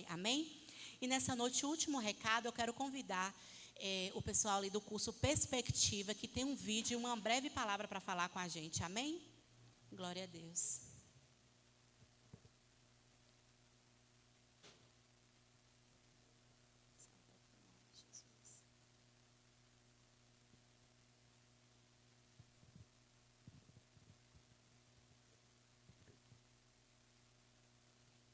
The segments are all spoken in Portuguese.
constrói. Amém? E nessa noite, o último recado, eu quero convidar o pessoal ali do curso Perspectiva, que tem um vídeo e uma breve palavra para falar com a gente. Amém? Glória a Deus.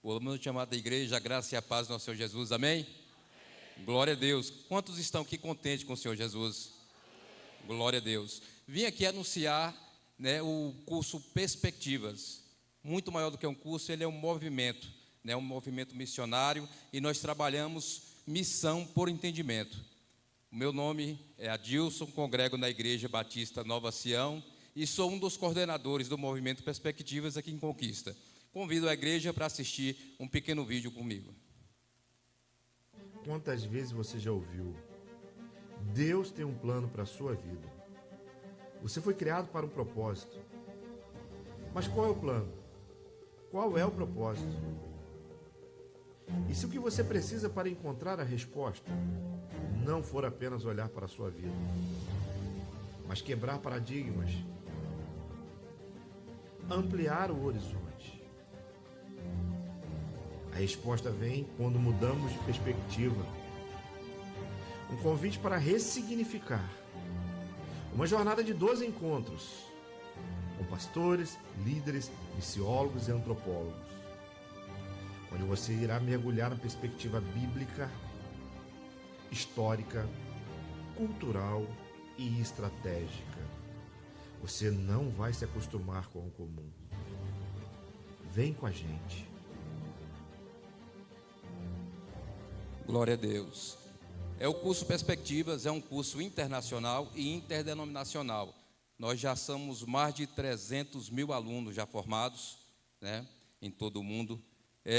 Boa noite, amada igreja, a graça e a paz do nosso Senhor Jesus, amém? Amém? Glória a Deus. Quantos estão aqui contentes com o Senhor Jesus? Amém. Glória a Deus. Vim aqui anunciar, o curso Perspectivas. Muito maior do que um curso, ele é um movimento, um movimento missionário, e nós trabalhamos missão por entendimento. O meu nome é Adilson, congrego na Igreja Batista Nova Sião e sou um dos coordenadores do movimento Perspectivas aqui em Conquista. Convido a igreja para assistir um pequeno vídeo comigo. Quantas vezes você já ouviu? Deus tem um plano para a sua vida. Você foi criado para um propósito. Mas qual é o plano? Qual é o propósito? E se o que você precisa para encontrar a resposta não for apenas olhar para a sua vida, mas quebrar paradigmas, ampliar o horizonte? A resposta vem quando mudamos de perspectiva. Um convite para ressignificar. Uma jornada de 12 encontros com pastores, líderes, missiólogos e antropólogos, onde você irá mergulhar na perspectiva bíblica, histórica, cultural e estratégica. Você não vai se acostumar com o comum. Vem com a gente. Glória a Deus. O curso Perspectivas é um curso internacional e interdenominacional. Nós já somos mais de 300 mil alunos já formados, em todo o mundo.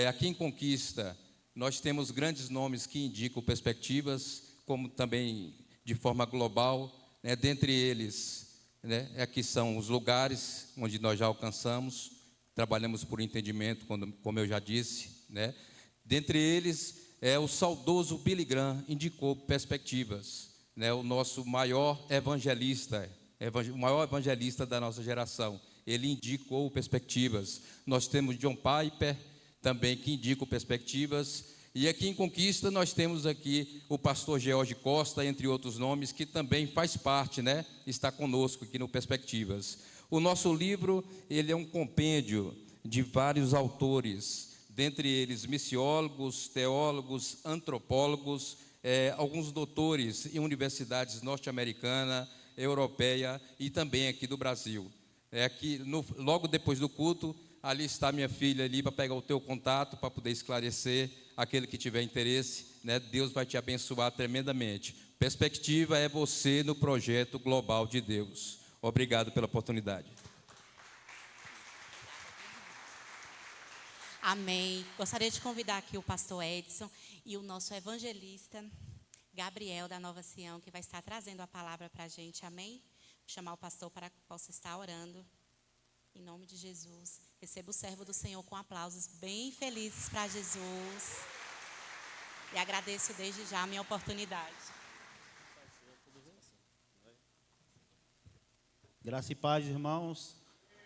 Aqui em Conquista, nós temos grandes nomes que indicam perspectivas, como também de forma global, dentre eles, aqui são os lugares onde nós já alcançamos, trabalhamos por entendimento, como eu já disse, dentre eles, o saudoso Billy Graham indicou perspectivas, o nosso maior evangelista, o maior evangelista da nossa geração, ele indicou perspectivas. Nós temos John Piper também que indica perspectivas, e aqui em Conquista nós temos aqui o pastor George Costa, entre outros nomes, que também faz parte, está conosco aqui no Perspectivas. O nosso livro, ele é um compêndio de vários autores, dentre eles missiólogos, teólogos, antropólogos, alguns doutores em universidades norte-americana, europeia e também aqui do Brasil. Aqui, logo depois do culto, ali está minha filha ali para pegar o teu contato, para poder esclarecer aquele que tiver interesse, Deus vai te abençoar tremendamente. Perspectiva é você no projeto global de Deus. Obrigado pela oportunidade. Amém. Gostaria de convidar aqui o pastor Edson e o nosso evangelista Gabriel da Nova Sião, que vai estar trazendo a palavra para a gente. Amém? Vou chamar o pastor para que possa estar orando. Em nome de Jesus. Receba o servo do Senhor com aplausos bem felizes para Jesus. E agradeço desde já a minha oportunidade. Graça e paz, irmãos.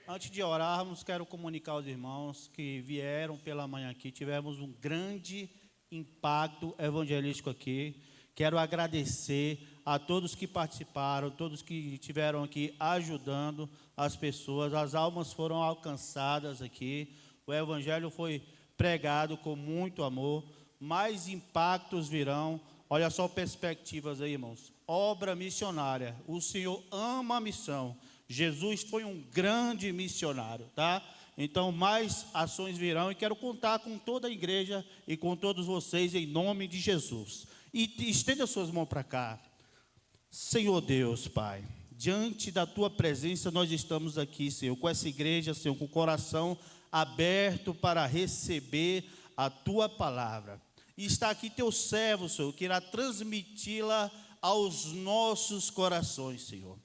Antes de orarmos, quero comunicar aos irmãos que vieram pela manhã aqui. Tivemos um grande impacto evangelístico aqui. Quero agradecer a todos que participaram, todos que estiveram aqui ajudando as pessoas. As almas foram alcançadas aqui. O evangelho foi pregado com muito amor. Mais impactos virão. Olha só perspectivas aí, irmãos. Obra missionária. O Senhor ama a missão. Jesus foi um grande missionário, tá? Então, mais ações virão e quero contar com toda a igreja e com todos vocês em nome de Jesus. E estenda suas mãos para cá. Senhor Deus, Pai, diante da Tua presença nós estamos aqui, Senhor, com essa igreja, Senhor, com o coração aberto para receber a Tua palavra. E está aqui Teu servo, Senhor, que irá transmiti-la aos nossos corações, Senhor.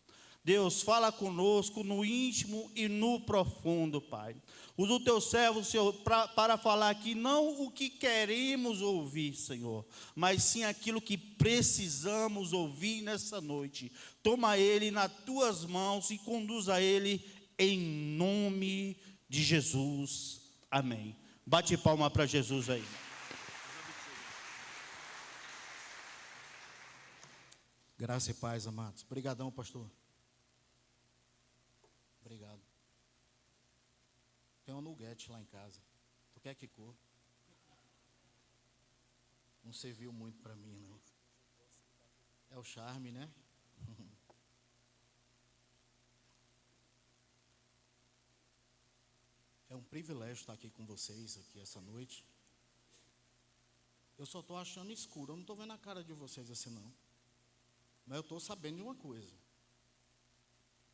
Deus, fala conosco no íntimo e no profundo, Pai. Usa o teu servo, Senhor, para falar aqui não o que queremos ouvir, Senhor, mas sim aquilo que precisamos ouvir nessa noite. Toma ele nas tuas mãos e conduza ele em nome de Jesus. Amém. Bate palma para Jesus aí. Graça e paz, amados. Obrigadão, pastor. Obrigado. Tem um nuggete lá em casa. Tu quer que cor? Não serviu muito para mim, não. É o charme, né? É um privilégio estar aqui com vocês aqui essa noite. Eu só estou achando escuro. Eu não estou vendo a cara de vocês assim, não. Mas eu estou sabendo de uma coisa.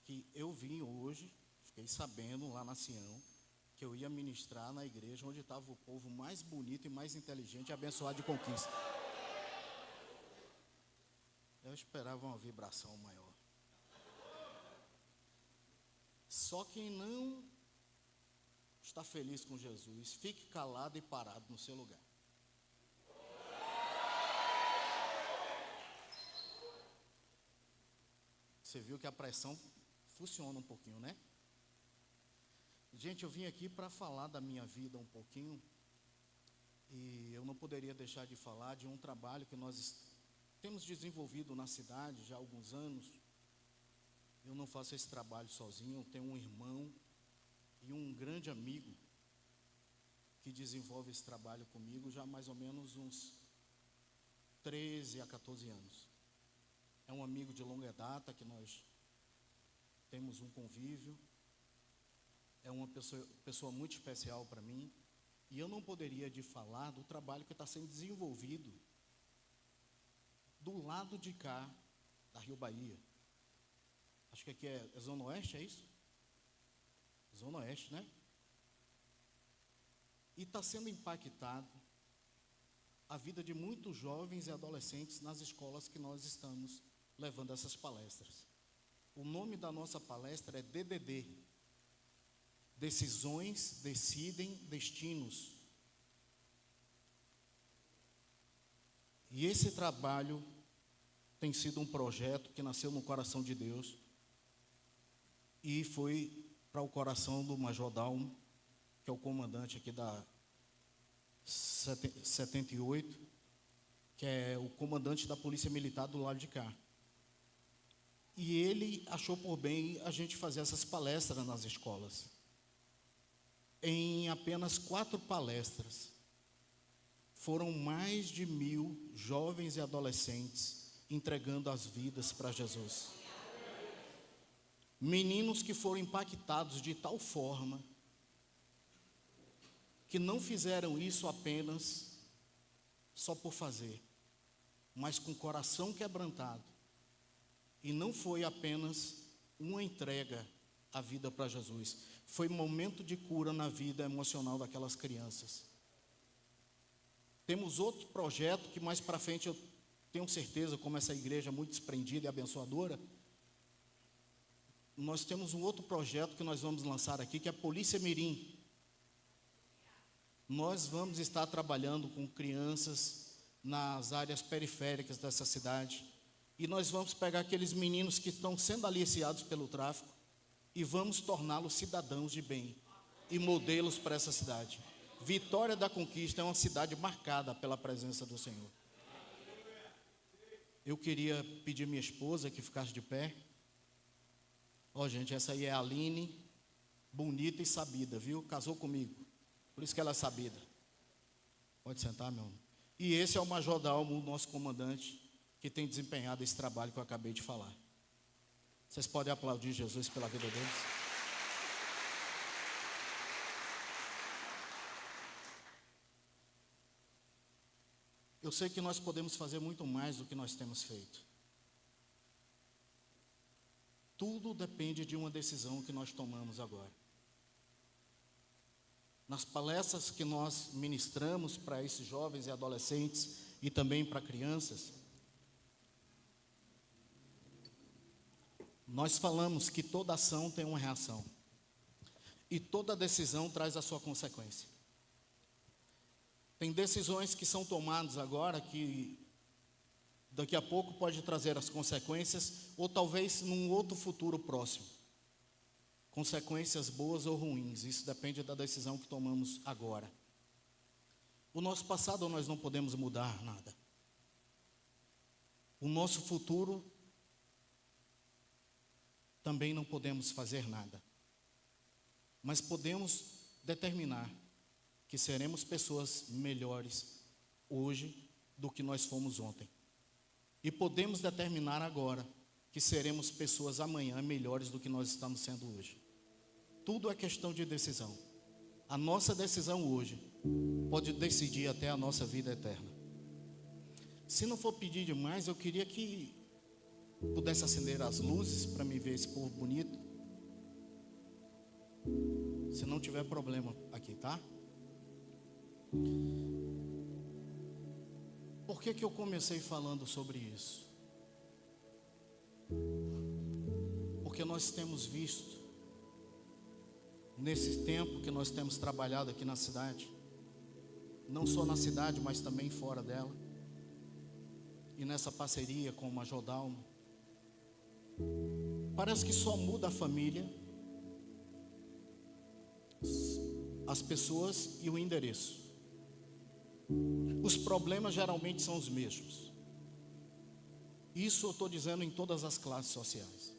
Que eu vim hoje, fiquei sabendo lá na Sião, que eu ia ministrar na igreja onde estava o povo mais bonito e mais inteligente e abençoado de Conquista. Eu esperava uma vibração maior. Só quem não está feliz com Jesus, fique calado e parado no seu lugar. Você viu que a pressão funciona um pouquinho, né? Gente, eu vim aqui para falar da minha vida um pouquinho. E eu não poderia deixar de falar de um trabalho que nós temos desenvolvido na cidade já há alguns anos. Eu não faço esse trabalho sozinho, eu tenho um irmão e um grande amigo que desenvolve esse trabalho comigo já há mais ou menos uns 13 a 14 anos. É um amigo de longa data que nós temos um convívio. É uma pessoa muito especial para mim. E eu não poderia de falar do trabalho que está sendo desenvolvido do lado de cá, da Rio Bahia. Acho que aqui é Zona Oeste, é isso? Zona Oeste, né? E está sendo impactado a vida de muitos jovens e adolescentes nas escolas que nós estamos levando essas palestras. O nome da nossa palestra é DDD. Decisões decidem destinos. E esse trabalho tem sido um projeto que nasceu no coração de Deus e foi para o coração do Major Dalmo, que é o comandante aqui da 78, que é o comandante da Polícia Militar do lado de cá. E ele achou por bem a gente fazer essas palestras nas escolas. Em apenas 4 palestras, foram mais de 1000 jovens e adolescentes entregando as vidas para Jesus. Meninos que foram impactados de tal forma que não fizeram isso apenas só por fazer, mas com o coração quebrantado. E não foi apenas uma entrega à vida para Jesus, foi um momento de cura na vida emocional daquelas crianças. Temos outro projeto que mais para frente eu tenho certeza, como essa igreja é muito desprendida e abençoadora, nós temos um outro projeto que nós vamos lançar aqui, que é a Polícia Mirim. Nós vamos estar trabalhando com crianças nas áreas periféricas dessa cidade. E nós vamos pegar aqueles meninos que estão sendo aliciados pelo tráfico e vamos torná-los cidadãos de bem e modelos para essa cidade. Vitória da Conquista é uma cidade marcada pela presença do Senhor. Eu queria pedir minha esposa que ficasse de pé. Ó, gente, essa aí é a Aline, bonita e sabida, viu? Casou comigo, por isso que ela é sabida. Pode sentar, meu amor. E esse é o Major Dalmo, nosso comandante, que tem desempenhado esse trabalho que eu acabei de falar. Vocês podem aplaudir Jesus pela vida deles? Eu sei que nós podemos fazer muito mais do que nós temos feito. Tudo depende de uma decisão que nós tomamos agora. Nas palestras que nós ministramos para esses jovens e adolescentes e também para crianças, Nós falamos que toda ação tem uma reação. E toda decisão traz a sua consequência. Tem decisões que são tomadas agora que daqui a pouco pode trazer as consequências, ou talvez num outro futuro próximo. Consequências boas ou ruins, isso depende da decisão que tomamos agora. O nosso passado nós não podemos mudar nada. O nosso futuro também não podemos fazer nada. Mas podemos determinar que seremos pessoas melhores hoje do que nós fomos ontem. E podemos determinar agora que seremos pessoas amanhã melhores do que nós estamos sendo hoje. Tudo é questão de decisão. A nossa decisão hoje pode decidir até a nossa vida eterna. Se não for pedir demais, eu queria que pudesse acender as luzes para me ver esse povo bonito. Se não tiver problema aqui, tá? Por que eu comecei falando sobre isso? Porque nós temos visto, nesse tempo que nós temos trabalhado aqui na cidade, não só na cidade, mas também fora dela, e nessa parceria com o Major Dalmo, parece que só muda a família, as pessoas e o endereço. Os problemas geralmente são os mesmos. Isso eu estou dizendo em todas as classes sociais.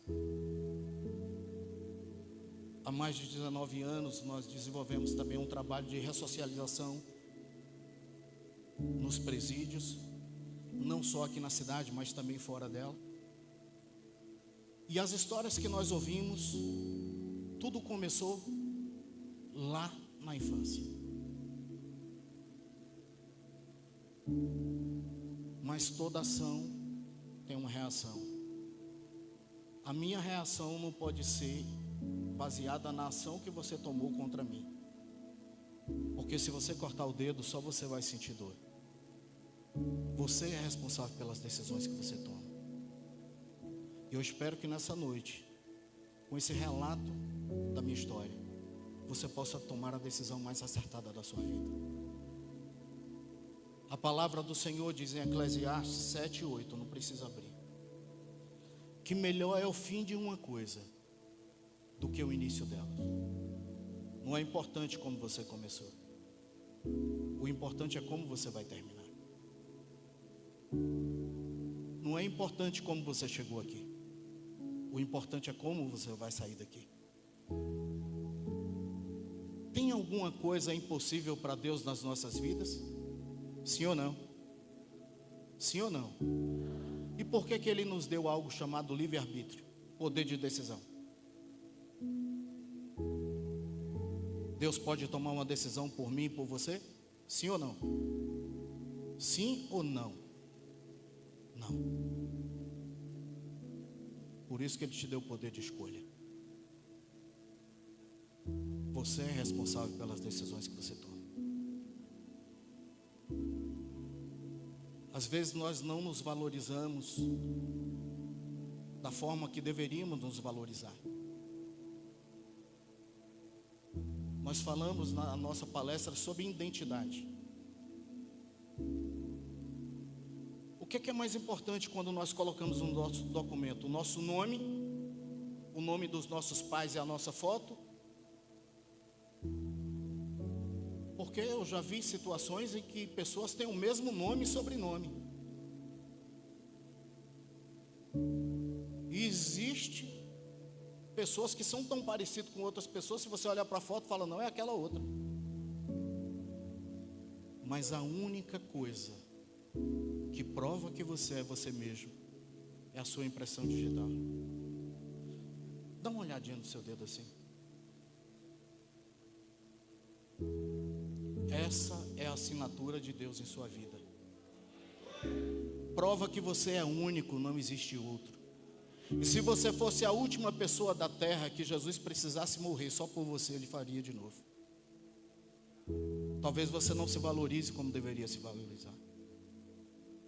Há mais de 19 anos nós desenvolvemos também um trabalho de ressocialização nos presídios, não só aqui na cidade, mas também fora dela. E as histórias que nós ouvimos, tudo começou lá na infância. Mas toda ação tem uma reação. A minha reação não pode ser baseada na ação que você tomou contra mim. Porque se você cortar o dedo, só você vai sentir dor. Você é responsável pelas decisões que você toma. E eu espero que nessa noite, com esse relato da minha história, você possa tomar a decisão mais acertada da sua vida. A palavra do Senhor diz em Eclesiastes 7:8, não precisa abrir, que melhor é o fim de uma coisa do que o início dela. Não é importante como você começou. O importante é como você vai terminar. Não é importante como você chegou aqui. O importante é como você vai sair daqui. Tem alguma coisa impossível para Deus nas nossas vidas? Sim ou não? Sim ou não? E por que Ele nos deu algo chamado livre-arbítrio? Poder de decisão. Deus pode tomar uma decisão por mim e por você? Sim ou não? Sim ou não? Não. Por isso que Ele te deu o poder de escolha. Você é responsável pelas decisões que você toma. Às vezes nós não nos valorizamos da forma que deveríamos nos valorizar. Nós falamos na nossa palestra sobre identidade. O que é mais importante quando nós colocamos no nosso documento? O nosso nome, o nome dos nossos pais e a nossa foto? Porque eu já vi situações em que pessoas têm o mesmo nome e sobrenome. E existe pessoas que são tão parecidas com outras pessoas, se você olhar para a foto, fala, não, é aquela outra. Mas a única coisa que prova que você é você mesmo é a sua impressão digital. Dá uma olhadinha no seu dedo assim. Essa é a assinatura de Deus em sua vida. Prova que você é único, não existe outro. E se você fosse a última pessoa da terra que Jesus precisasse morrer só por você, Ele faria de novo. Talvez você não se valorize como deveria se valorizar.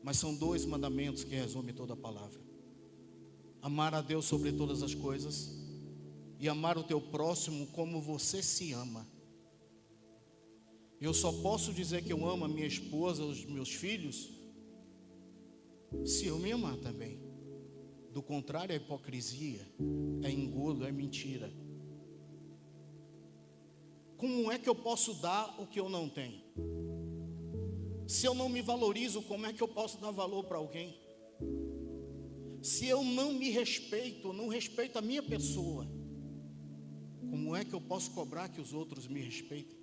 Mas são 2 mandamentos que resumem toda a palavra. amar a Deus sobre todas as coisas e amar o teu próximo como você se ama. Eu só posso dizer que eu amo a minha esposa, os meus filhos, se eu me amar também. Do contrário, é hipocrisia, é engodo, é mentira. Como é que eu posso dar o que eu não tenho? Se eu não me valorizo, como é que eu posso dar valor para alguém? Se eu não me respeito, não respeito a minha pessoa, como é que eu posso cobrar que os outros me respeitem?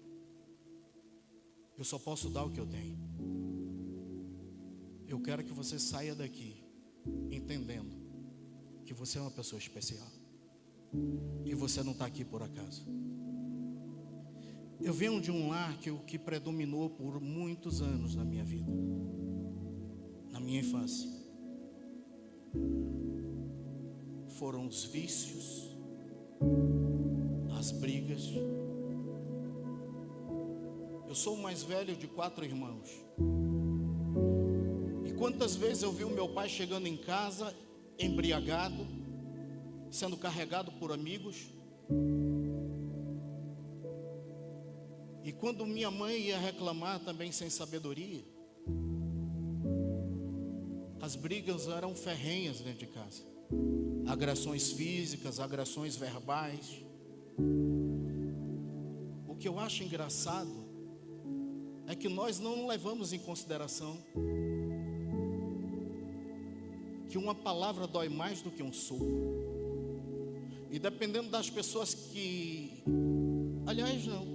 Eu só posso dar o que eu tenho. Eu quero que você saia daqui entendendo que você é uma pessoa especial e você não está aqui por acaso. Eu venho de um lar que predominou por muitos anos na minha vida, na minha infância. Foram os vícios, as brigas. Eu sou o mais velho de 4 irmãos. E quantas vezes eu vi o meu pai chegando em casa embriagado, sendo carregado por amigos. E quando minha mãe ia reclamar também sem sabedoria, as brigas eram ferrenhas dentro de casa. Agressões físicas, agressões verbais. O que eu acho engraçado é que nós não levamos em consideração que uma palavra dói mais do que um soco. E dependendo das pessoas que... Aliás, não.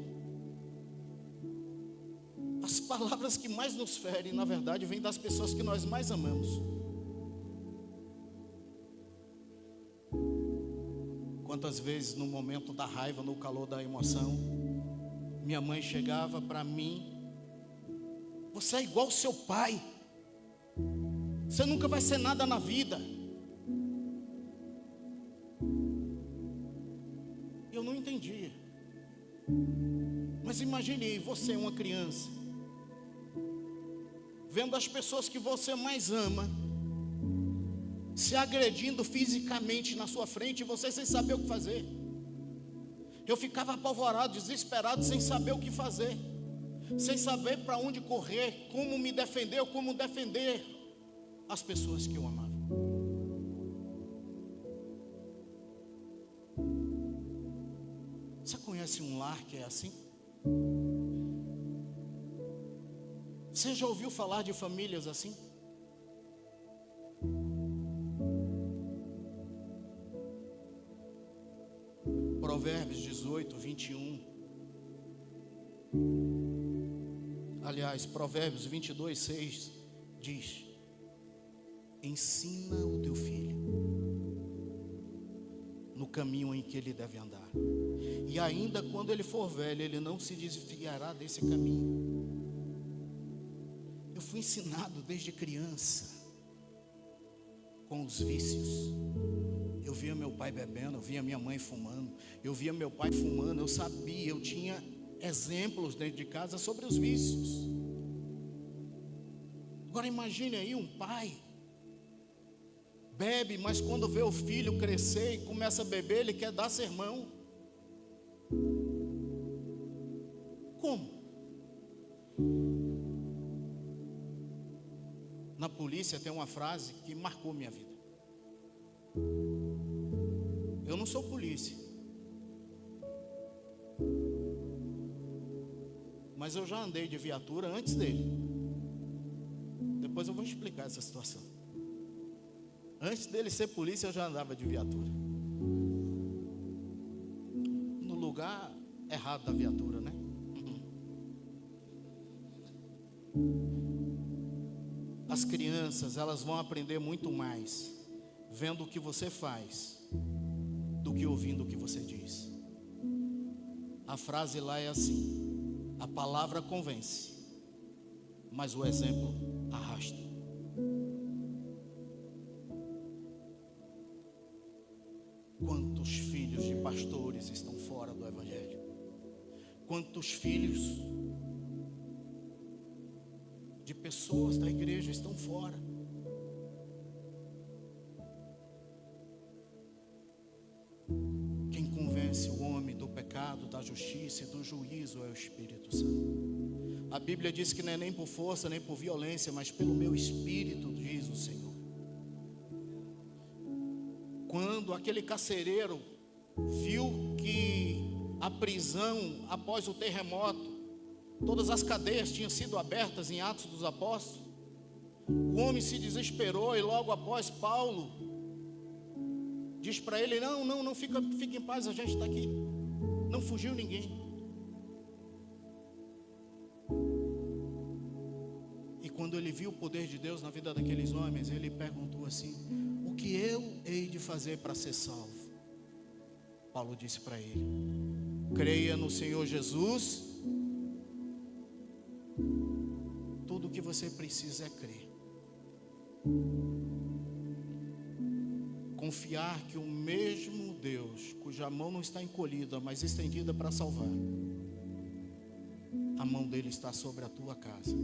As palavras que mais nos ferem, na verdade, vêm das pessoas que nós mais amamos. Quantas vezes no momento da raiva, no calor da emoção, minha mãe chegava para mim: você é igual ao seu pai, você nunca vai ser nada na vida. Eu não entendia. Mas imagine você, uma criança, vendo as pessoas que você mais ama se agredindo fisicamente na sua frente e você sem saber o que fazer. Eu ficava apavorado, desesperado, sem saber o que fazer, sem saber para onde correr, como me defender ou como defender as pessoas que eu amava. Você conhece um lar que é assim? Você já ouviu falar de famílias assim? Provérbios 18, 21. Aliás, Provérbios 22, 6 diz: ensina o teu filho no caminho em que ele deve andar, e ainda quando ele for velho, ele não se desviará desse caminho. Eu fui ensinado desde criança com os vícios. Eu via meu pai bebendo, eu via minha mãe fumando, eu via meu pai fumando, eu sabia, eu tinha exemplos dentro de casa sobre os vícios. Agora imagine aí um pai, bebe, mas quando vê o filho crescer e começa a beber, ele quer dar sermão. Como? Na polícia tem uma frase que marcou minha vida. Eu não sou polícia, mas eu já andei de viatura antes dele. Depois eu vou explicar essa situação. Antes dele ser polícia, eu já andava de viatura, no lugar errado da viatura, né? As crianças, elas vão aprender muito mais vendo o que você faz do que ouvindo o que você diz. A frase lá é assim: a palavra convence, mas o exemplo arrasta. Quantos filhos de pastores estão fora do evangelho? Quantos filhos de pessoas da igreja estão fora? justiça e do juízo é o Espírito Santo. A Bíblia diz que não é nem por força, nem por violência, mas pelo meu Espírito, diz o Senhor. Quando aquele carcereiro viu que a prisão, após o terremoto, todas as cadeias tinham sido abertas em Atos dos Apóstolos, o homem se desesperou e logo após Paulo diz para ele: não, fica em paz, a gente está aqui. Não fugiu ninguém. E quando ele viu o poder de Deus na vida daqueles homens, ele perguntou assim: o que eu hei de fazer para ser salvo? Paulo disse para ele: creia no Senhor Jesus. Tudo o que você precisa é crer. Confiar que o mesmo Deus, cuja mão não está encolhida, mas estendida para salvar, a mão dele está sobre a tua casa,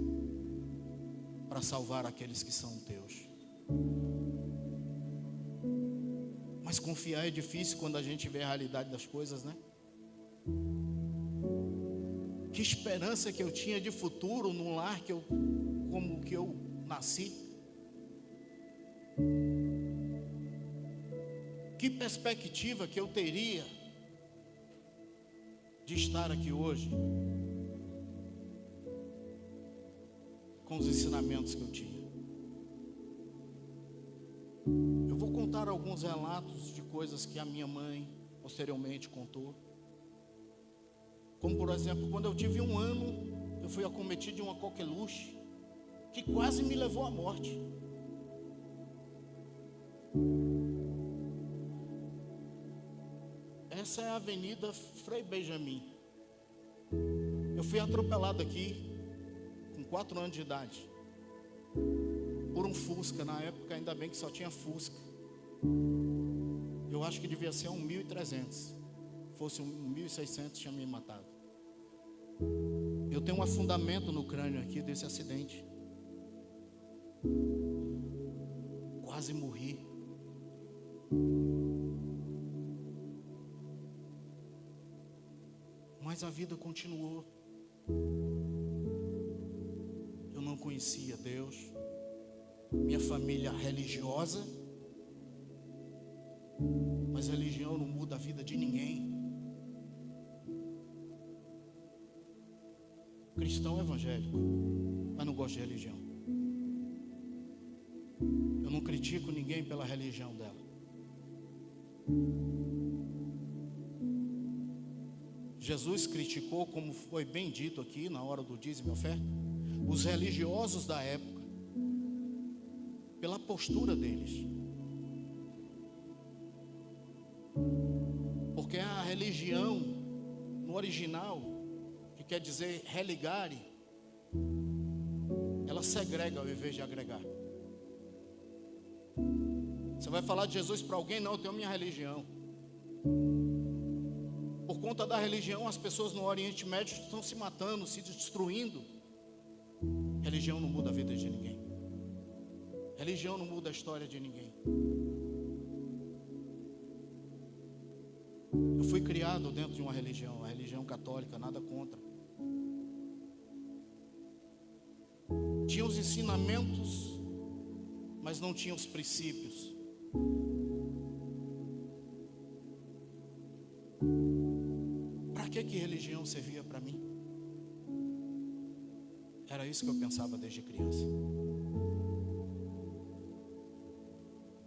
para salvar aqueles que são teus. Mas confiar é difícil quando a gente vê a realidade das coisas, né? Que esperança que eu tinha de futuro num lar como que eu nasci. Que perspectiva que eu teria de estar aqui hoje com os ensinamentos que eu tinha. Eu vou contar alguns relatos de coisas que a minha mãe posteriormente contou. Como por exemplo, quando eu tive 1 ano, eu fui acometido de uma coqueluche que quase me levou à morte. Essa é a Avenida Frei Benjamin. Eu fui atropelado aqui com 4 anos de idade por um Fusca. Na época ainda bem que só tinha Fusca. Eu acho que devia ser um 1.300. Fosse um 1.600 tinha me matado. Eu tenho um afundamento no crânio aqui desse acidente. Quase morri. Mas a vida continuou. Eu não conhecia Deus. Minha família religiosa. Mas religião não muda a vida de ninguém. Cristão evangélico, mas não gosto de religião. Eu não critico ninguém pela religião dela. Jesus criticou, como foi bem dito aqui na hora do dízimo e oferta, os religiosos da época, pela postura deles. Porque a religião, no original, que quer dizer religare, ela segrega ao invés de agregar. Você vai falar de Jesus para alguém? Não, eu tenho minha religião. Por conta da religião, as pessoas no Oriente Médio estão se matando, se destruindo. Religião não muda a vida de ninguém. Religião não muda a história de ninguém. Eu fui criado dentro de uma religião, a religião católica, nada contra. Tinha os ensinamentos, mas não tinha os princípios. Para que religião servia para mim? Era isso que eu pensava desde criança.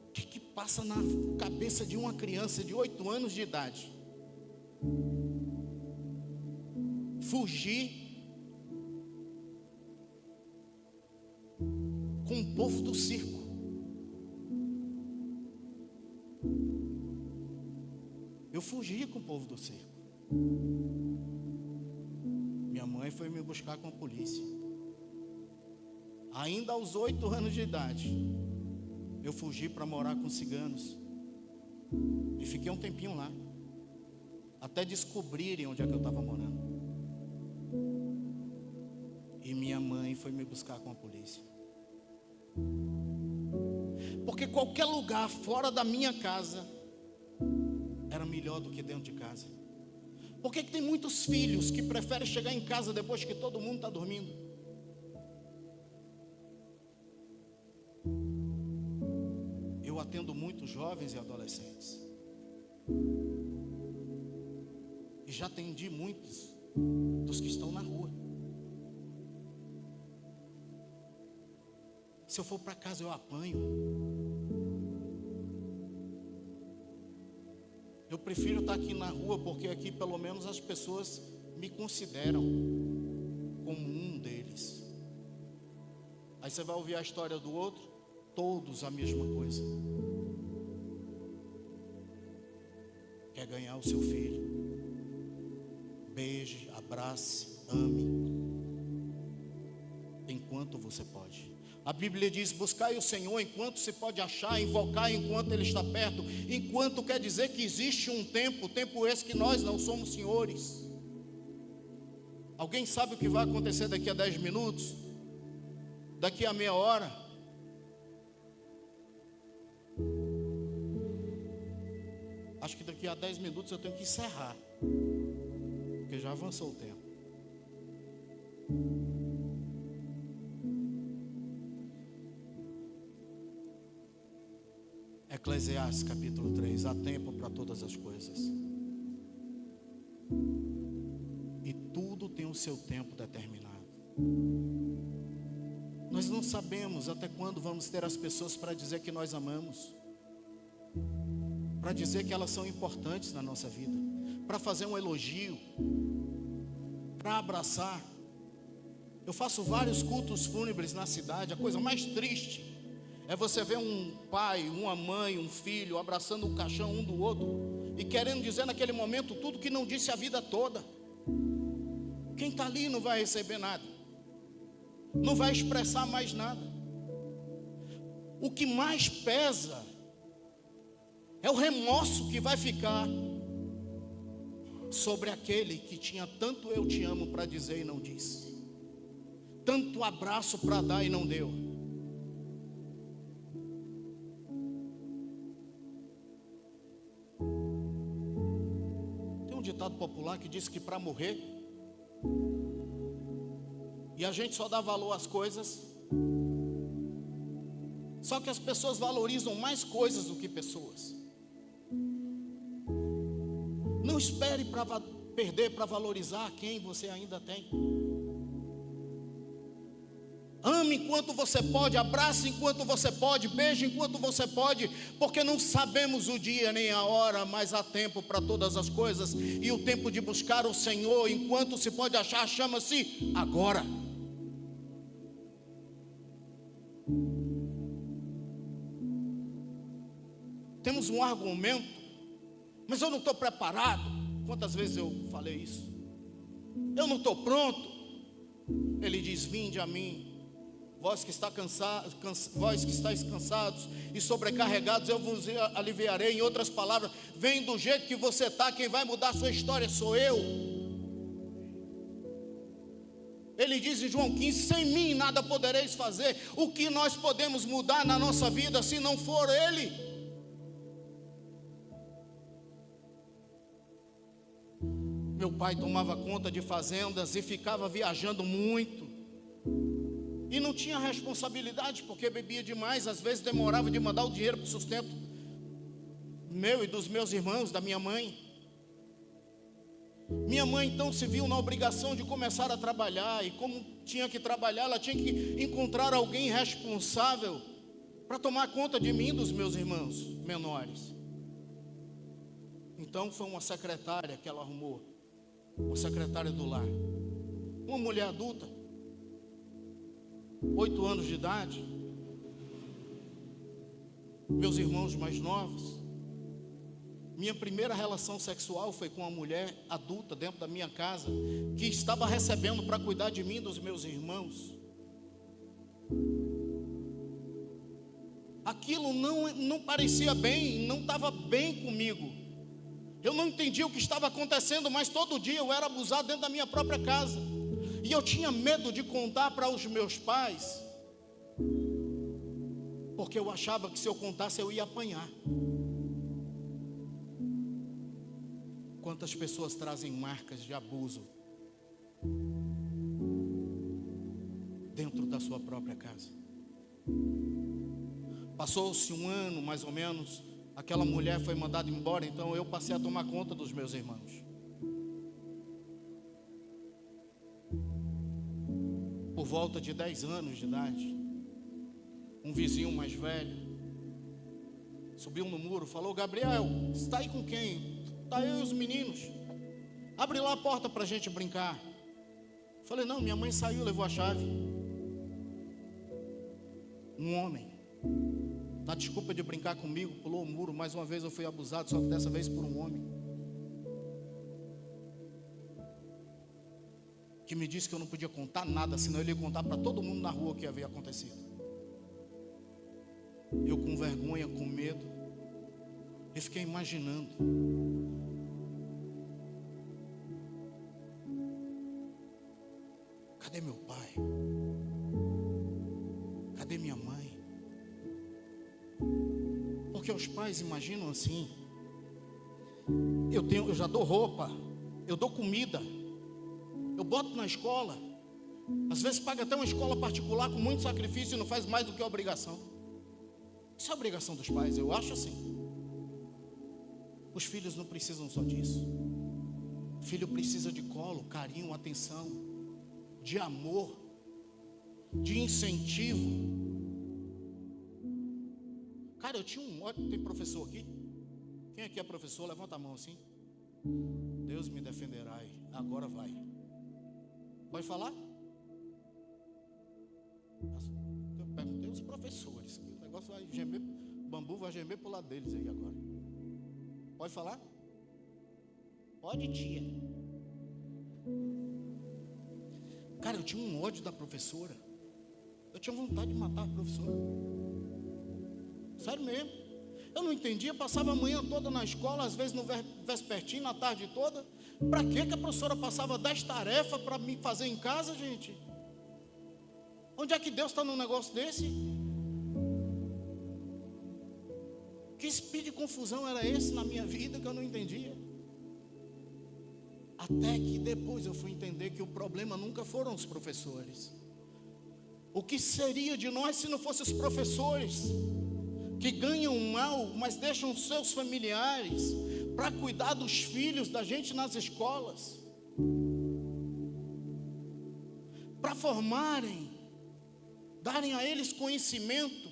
O que passa na cabeça de uma criança de 8 anos de idade? Fugir com o povo do circo. Eu fugi com o povo do circo. Minha mãe foi me buscar com a polícia. Ainda aos 8 anos de idade, eu fugi para morar com ciganos. E fiquei um tempinho lá, até descobrirem onde é que eu estava morando. E minha mãe foi me buscar com a polícia. Porque qualquer lugar fora da minha casa era melhor do que dentro de casa. Por que tem muitos filhos que preferem chegar em casa depois que todo mundo está dormindo? Eu atendo muitos jovens e adolescentes. E já atendi muitos dos que estão na rua. Se eu for para casa eu apanho. Eu prefiro estar aqui na rua porque aqui pelo menos as pessoas me consideram como um deles. Aí você vai ouvir a história do outro, todos a mesma coisa. Quer ganhar o seu filho? Beije, abrace, ame, enquanto você pode. A Bíblia diz: buscai o Senhor enquanto se pode achar, invocar enquanto Ele está perto. Enquanto quer dizer que existe um tempo, tempo esse que nós não somos senhores. Alguém sabe o que vai acontecer daqui a 10 minutos? Daqui a meia hora? Acho que daqui a 10 minutos eu tenho que encerrar, porque já avançou o tempo. Eclesiastes capítulo 3: há tempo para todas as coisas, e tudo tem o seu tempo determinado. Nós não sabemos até quando vamos ter as pessoas para dizer que nós amamos, para dizer que elas são importantes na nossa vida, para fazer um elogio, para abraçar. Eu faço vários cultos fúnebres na cidade. A coisa mais triste é você ver um pai, uma mãe, um filho abraçando o caixão um do outro e querendo dizer naquele momento tudo que não disse a vida toda. Quem está ali não vai receber nada, não vai expressar mais nada. O que mais pesa é o remorso que vai ficar sobre aquele que tinha tanto eu te amo para dizer e não disse, tanto abraço para dar e não deu. Tem um ditado popular que diz que para morrer, e a gente só dá valor às coisas, só que as pessoas valorizam mais coisas do que pessoas. Não espere para perder para valorizar quem você ainda tem. Ame enquanto você pode, abrace enquanto você pode, beije enquanto você pode, porque não sabemos o dia nem a hora, mas há tempo para todas as coisas. E o tempo de buscar o Senhor enquanto se pode achar chama-se agora. Temos um argumento, mas eu não estou preparado. Quantas vezes eu falei isso? Eu não estou pronto. Ele diz: vinde a mim, vós que estáis cansados e sobrecarregados, eu vos aliviarei. Em outras palavras, vem do jeito que você está, quem vai mudar a sua história sou eu. Ele diz em João 15: sem mim nada podereis fazer. O que nós podemos mudar na nossa vida se não for Ele? Meu pai tomava conta de fazendas e ficava viajando muito. E não tinha responsabilidade, porque bebia demais. Às vezes demorava de mandar o dinheiro para o sustento meu e dos meus irmãos, da minha mãe. Minha mãe então se viu na obrigação de começar a trabalhar. E como tinha que trabalhar, ela tinha que encontrar alguém responsável para tomar conta de mim e dos meus irmãos menores. Então foi uma secretária que ela arrumou, uma secretária do lar, uma mulher adulta, 8 anos de idade. Meus irmãos mais novos. Minha primeira relação sexual foi com uma mulher adulta dentro da minha casa, que estava recebendo para cuidar de mim e dos meus irmãos. Aquilo não parecia bem, não estava bem comigo. Eu não entendia o que estava acontecendo, mas todo dia eu era abusado dentro da minha própria casa. E eu tinha medo de contar para os meus pais, porque eu achava que se eu contasse eu ia apanhar. Quantas pessoas trazem marcas de abuso dentro da sua própria casa? Passou-se um ano, mais ou menos, aquela mulher foi mandada embora, então eu passei a tomar conta dos meus irmãos. Por volta de 10 anos de idade, um vizinho mais velho subiu no muro, falou: Gabriel, você está aí com quem? Está eu e os meninos. Abre lá a porta para a gente brincar. Falei: não, minha mãe saiu, levou a chave. Um homem, na desculpa de brincar comigo, pulou o muro. Mais uma vez eu fui abusado, só que dessa vez por um homem, que me disse que eu não podia contar nada, senão ele ia contar para todo mundo na rua o que havia acontecido. Eu, com vergonha, com medo, eu fiquei imaginando. Cadê meu pai? Cadê minha mãe? Porque os pais imaginam assim: eu já dou roupa, eu dou comida, eu boto na escola. Às vezes paga até uma escola particular com muito sacrifício e não faz mais do que a obrigação. Isso é a obrigação dos pais, eu acho assim. Os filhos não precisam só disso. O filho precisa de colo, carinho, atenção, de amor, de incentivo. Cara, eu tinha um ótimo. Tem professor aqui? Quem aqui é professor? Levanta a mão assim. Deus me defenderá aí. Agora vai. Pode falar? Eu perguntei os professores. O negócio vai gemer, o bambu vai gemer pro lado deles aí agora. Pode falar? Pode, tia. Cara, eu tinha um ódio da professora. Eu tinha vontade de matar a professora. Sério mesmo. Eu não entendia, passava a manhã toda na escola, às vezes no vespertino, na tarde toda. Para que a professora passava 10 tarefas para me fazer em casa, gente? Onde é que Deus está num negócio desse? Que espírito de confusão era esse na minha vida que eu não entendia? Até que depois eu fui entender que o problema nunca foram os professores. O que seria de nós se não fossem os professores, que ganham mal, mas deixam seus familiares para cuidar dos filhos da gente nas escolas, para formarem, darem a eles conhecimento.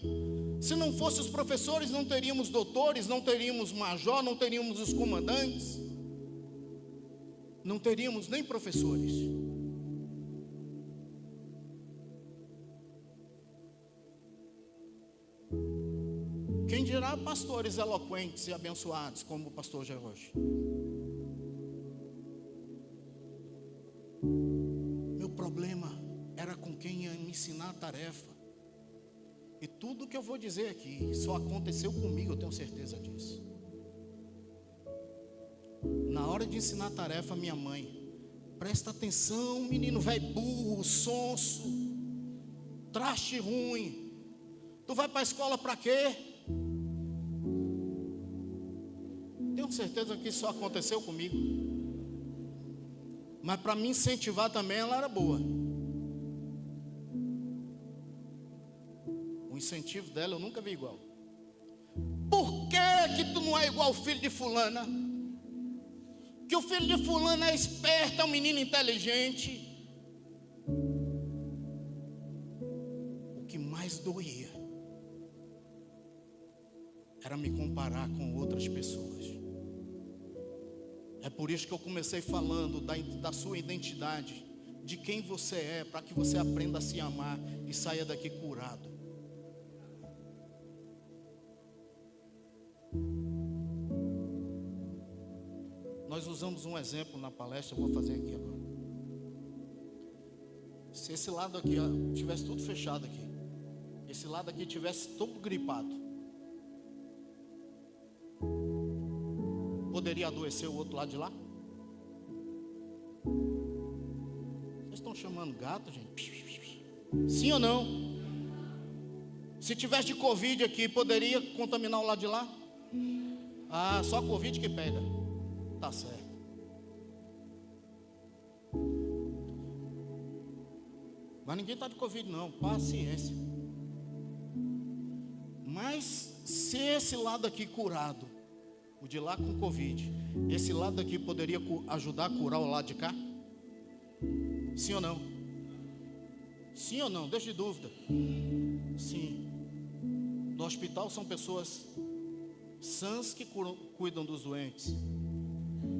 Se não fossem os professores, não teríamos doutores, não teríamos major, não teríamos os comandantes, não teríamos nem professores. Quem dirá pastores eloquentes e abençoados, como o pastor George? Meu problema era com quem ia me ensinar a tarefa. E tudo que eu vou dizer aqui só aconteceu comigo, eu tenho certeza disso. Na hora de ensinar a tarefa, minha mãe: presta atenção, menino velho burro, sonso, traste ruim. Tu vai para a escola para quê? Tenho certeza que isso só aconteceu comigo. Mas para me incentivar também, ela era boa. O incentivo dela eu nunca vi igual. Por que tu não é igual ao filho de fulana? Que o filho de fulana é esperto, é um menino inteligente. O que mais doía era me comparar com outras pessoas. É por isso que eu comecei falando da sua identidade, de quem você é, para que você aprenda a se amar e saia daqui curado. Nós usamos um exemplo na palestra, eu vou fazer aqui agora. Se esse lado aqui tivesse tudo fechado aqui, esse lado aqui tivesse todo gripado, poderia adoecer o outro lado de lá? Vocês estão chamando gato, gente? Sim ou não? Se tivesse de Covid aqui, poderia contaminar o lado de lá? Ah, só Covid que pega. Tá certo. Mas ninguém está de Covid não, paciência. Mas se esse lado aqui curado, o de lá com Covid, esse lado aqui poderia ajudar a curar o lado de cá? Sim ou não? Sim ou não? Deixa de dúvida. Sim. No hospital são pessoas sãs que cuidam dos doentes.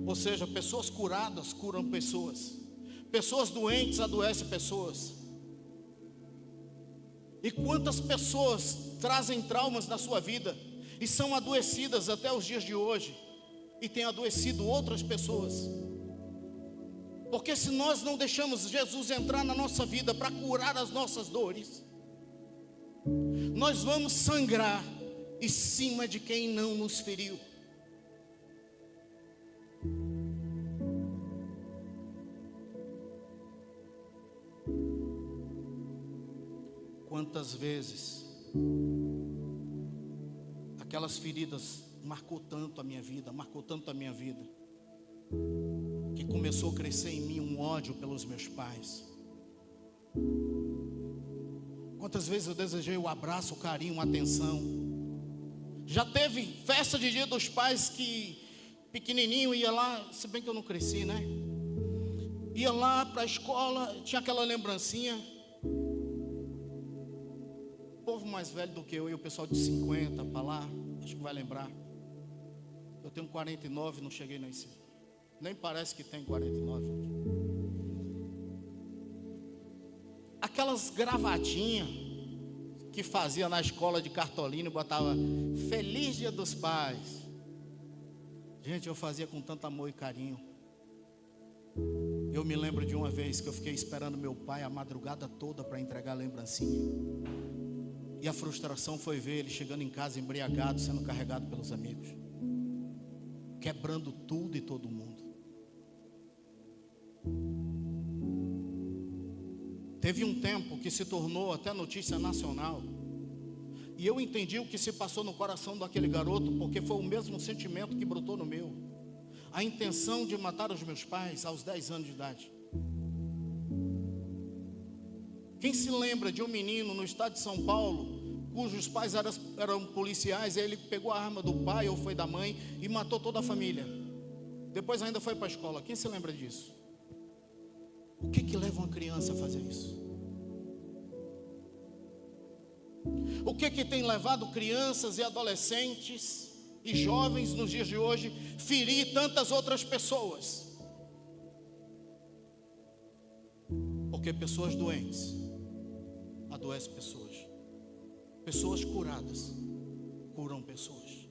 Ou seja, pessoas curadas curam pessoas. Pessoas doentes adoecem pessoas. E quantas pessoas trazem traumas na sua vida e são adoecidas até os dias de hoje e têm adoecido outras pessoas? Porque se nós não deixamos Jesus entrar na nossa vida para curar as nossas dores, nós vamos sangrar em cima de quem não nos feriu. Quantas vezes aquelas feridas marcou tanto a minha vida, que começou a crescer em mim um ódio pelos meus pais. Quantas vezes eu desejei o abraço, o carinho, a atenção. Já teve festa de Dia dos Pais que pequenininho ia lá, se bem que eu não cresci, né? Ia lá para a escola, tinha aquela lembrancinha. O povo mais velho do que eu e o pessoal de 50 para lá, acho que vai lembrar. Eu tenho 49, não cheguei nesse. Nem parece que tem 49. Aquelas gravatinhas que fazia na escola de cartolina e botava Feliz Dia dos Pais. Gente, eu fazia com tanto amor e carinho. Eu me lembro de uma vez que eu fiquei esperando meu pai a madrugada toda para entregar a lembrancinha. E a frustração foi ver ele chegando em casa embriagado, sendo carregado pelos amigos, quebrando tudo e todo mundo. Teve um tempo que se tornou até notícia nacional, e eu entendi o que se passou no coração daquele garoto, porque foi o mesmo sentimento que brotou no meu. A intenção de matar os meus pais aos 10 anos de idade. Quem se lembra de um menino no estado de São Paulo, cujos pais eram policiais, e ele pegou a arma do pai ou foi da mãe e matou toda a família. Depois ainda foi para a escola. Quem se lembra disso? O que leva uma criança a fazer isso? O que tem levado crianças e adolescentes e jovens nos dias de hoje ferir tantas outras pessoas? Porque pessoas doentes adoecem pessoas. Pessoas curadas curam pessoas.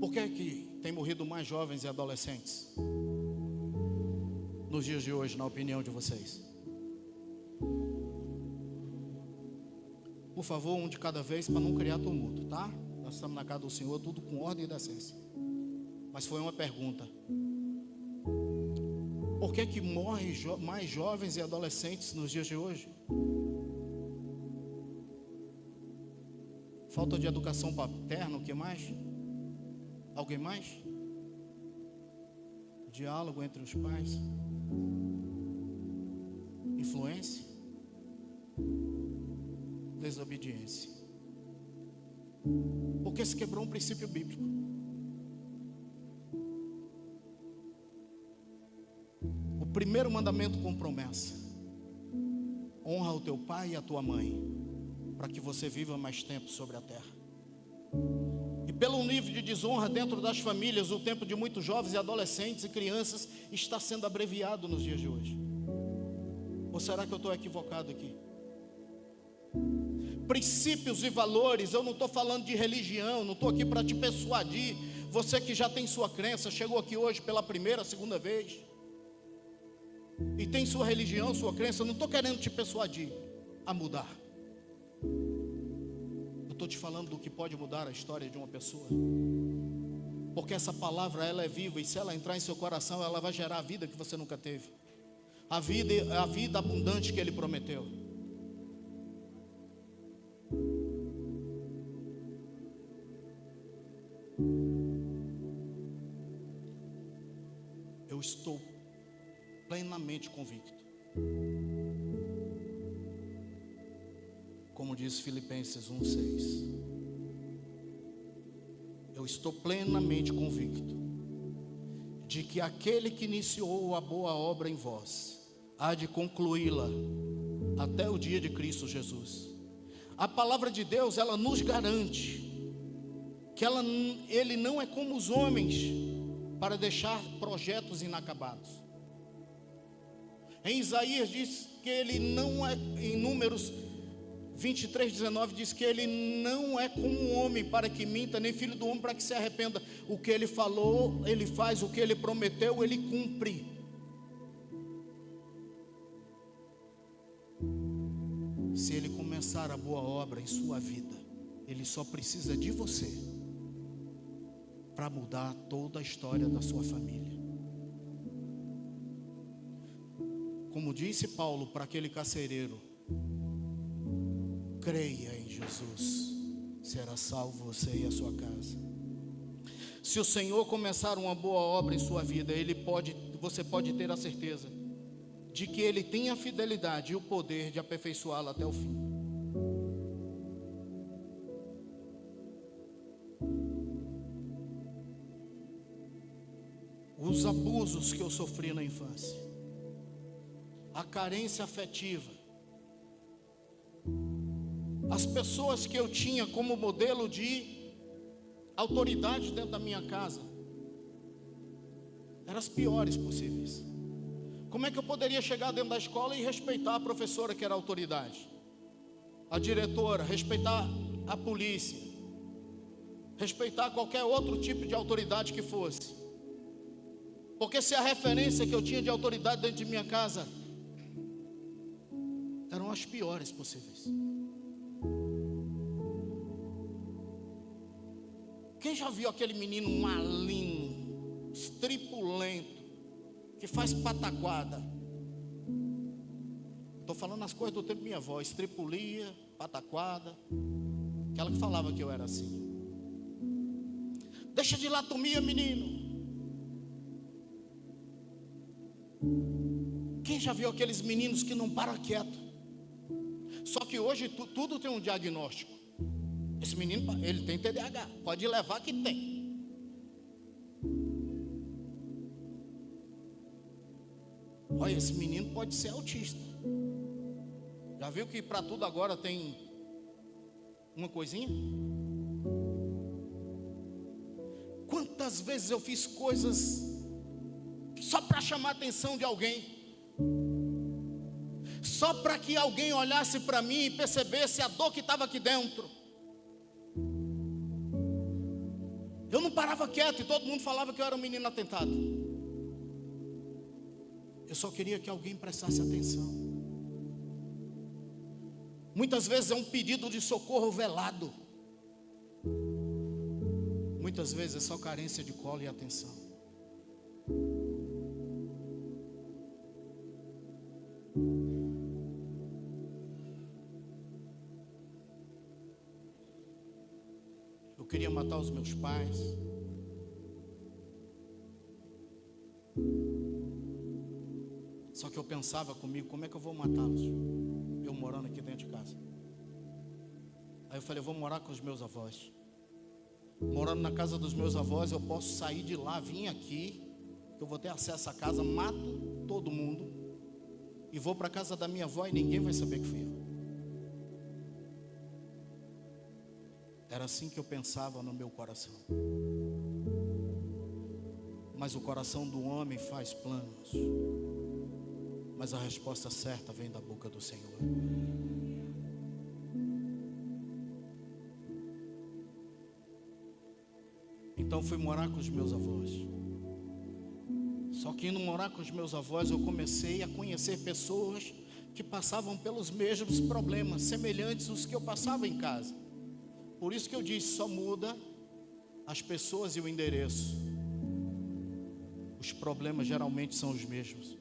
Por que tem morrido mais jovens e adolescentes nos dias de hoje, na opinião de vocês? Por favor, um de cada vez, para não criar tumulto, tá? Nós estamos na casa do Senhor, tudo com ordem e decência. Mas foi uma pergunta. Por que morrem mais jovens e adolescentes nos dias de hoje? Falta de educação paterna, o que mais? Alguém mais? Diálogo entre os pais? Influência? Desobediência? Porque se quebrou um princípio bíblico. O primeiro mandamento com promessa: honra o teu pai e a tua mãe, para que você viva mais tempo sobre a terra. E pelo nível de desonra dentro das famílias, o tempo de muitos jovens e adolescentes e crianças está sendo abreviado nos dias de hoje. Ou será que eu estou equivocado aqui? Princípios e valores, eu não estou falando de religião, não estou aqui para te persuadir. Você que já tem sua crença, chegou aqui hoje pela primeira, segunda vez, e tem sua religião, sua crença, eu não estou querendo te persuadir a mudar. Eu estou te falando do que pode mudar a história de uma pessoa. Porque essa palavra, ela é viva, e se ela entrar em seu coração, ela vai gerar a vida que você nunca teve. A vida abundante que Ele prometeu. Eu estou plenamente convicto. Como diz Filipenses 1:6. Eu estou plenamente convicto de que aquele que iniciou a boa obra em vós há de concluí-la até o dia de Cristo Jesus. A palavra de Deus, ela nos garante que ele não é como os homens para deixar projetos inacabados. Em Isaías diz que ele não é, em Números 23:19 diz que ele não é como um homem para que minta, nem filho do homem para que se arrependa. O que ele falou, ele faz, o que ele prometeu, ele cumpre. Se ele começar a boa obra em sua vida, ele só precisa de você para mudar toda a história da sua família. Como disse Paulo para aquele carcereiro: creia em Jesus, será salvo você e a sua casa. Se o Senhor começar uma boa obra em sua vida, você pode ter a certeza de que Ele tem a fidelidade e o poder de aperfeiçoá-la até o fim. Os abusos que eu sofri na infância, a carência afetiva, as pessoas que eu tinha como modelo de autoridade dentro da minha casa, eram as piores possíveis. Como é que eu poderia chegar dentro da escola e respeitar a professora que era autoridade, a diretora, respeitar a polícia, respeitar qualquer outro tipo de autoridade que fosse? Porque se a referência que eu tinha de autoridade dentro de minha casa eram as piores possíveis. Quem já viu aquele menino maligno, estripulento, que faz pataquada? Estou falando as coisas do tempo da minha avó: estripulia, pataquada. Aquela que falava que eu era assim. Deixa de latomia, menino. Quem já viu aqueles meninos que não param quieto? Só que hoje tudo tem um diagnóstico. Esse menino, ele tem TDAH, pode levar que tem. Olha, esse menino pode ser autista. Já viu que para tudo agora tem uma coisinha? Quantas vezes eu fiz coisas só para chamar a atenção de alguém, só para que alguém olhasse para mim e percebesse a dor que estava aqui dentro. Eu não parava quieto e todo mundo falava que eu era um menino atentado. Eu só queria que alguém prestasse atenção. Muitas vezes é um pedido de socorro velado. Muitas vezes é só carência de colo e atenção. Eu queria matar os meus pais. Só que eu pensava comigo: como é que eu vou matá-los? Eu morando aqui dentro de casa. Aí eu falei: eu vou morar com os meus avós. Morando na casa dos meus avós, eu posso sair de lá, vir aqui, que eu vou ter acesso à casa, mato todo mundo e vou para a casa da minha avó e ninguém vai saber que fui eu. Era assim que eu pensava no meu coração. Mas o coração do homem faz planos, mas a resposta certa vem da boca do Senhor. Então fui morar com os meus avós. Só que indo morar com os meus avós, eu comecei a conhecer pessoas que passavam pelos mesmos problemas, semelhantes aos que eu passava em casa. Por isso que eu disse: só muda as pessoas e o endereço. Os problemas geralmente são os mesmos.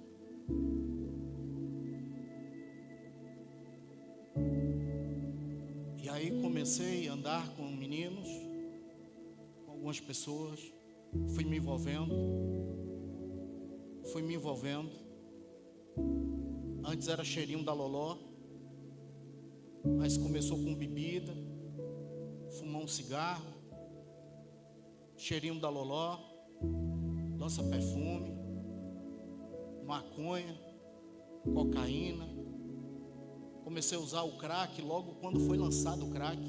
E aí comecei a andar com meninos, com algumas pessoas, fui me envolvendo. Antes era cheirinho da loló, mas começou com bebida, fumar um cigarro, cheirinho da loló, lança perfume, maconha, cocaína. Comecei a usar o crack logo quando foi lançado o crack.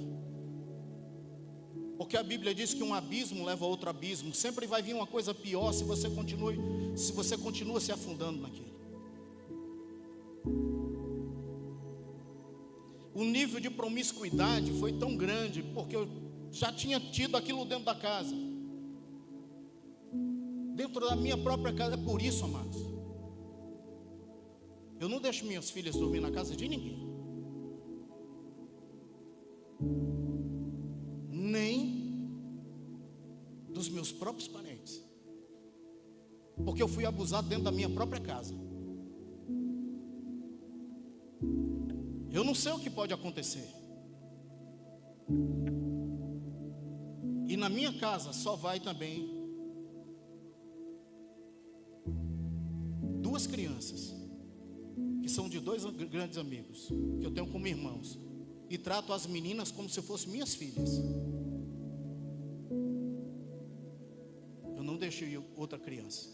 Porque a Bíblia diz que um abismo leva a outro abismo. Sempre vai vir uma coisa pior se você continua se afundando naquilo. O nível de promiscuidade foi tão grande, porque eu já tinha tido aquilo dentro da casa. Dentro da minha própria casa. É por isso, amados, eu não deixo minhas filhas dormir na casa de ninguém. Nem dos meus próprios parentes. Porque eu fui abusado dentro da minha própria casa. Eu não sei o que pode acontecer. E na minha casa só vai também duas crianças, que são de dois grandes amigos, que eu tenho como irmãos. E trato as meninas como se fossem minhas filhas. Eu não deixo ir outra criança.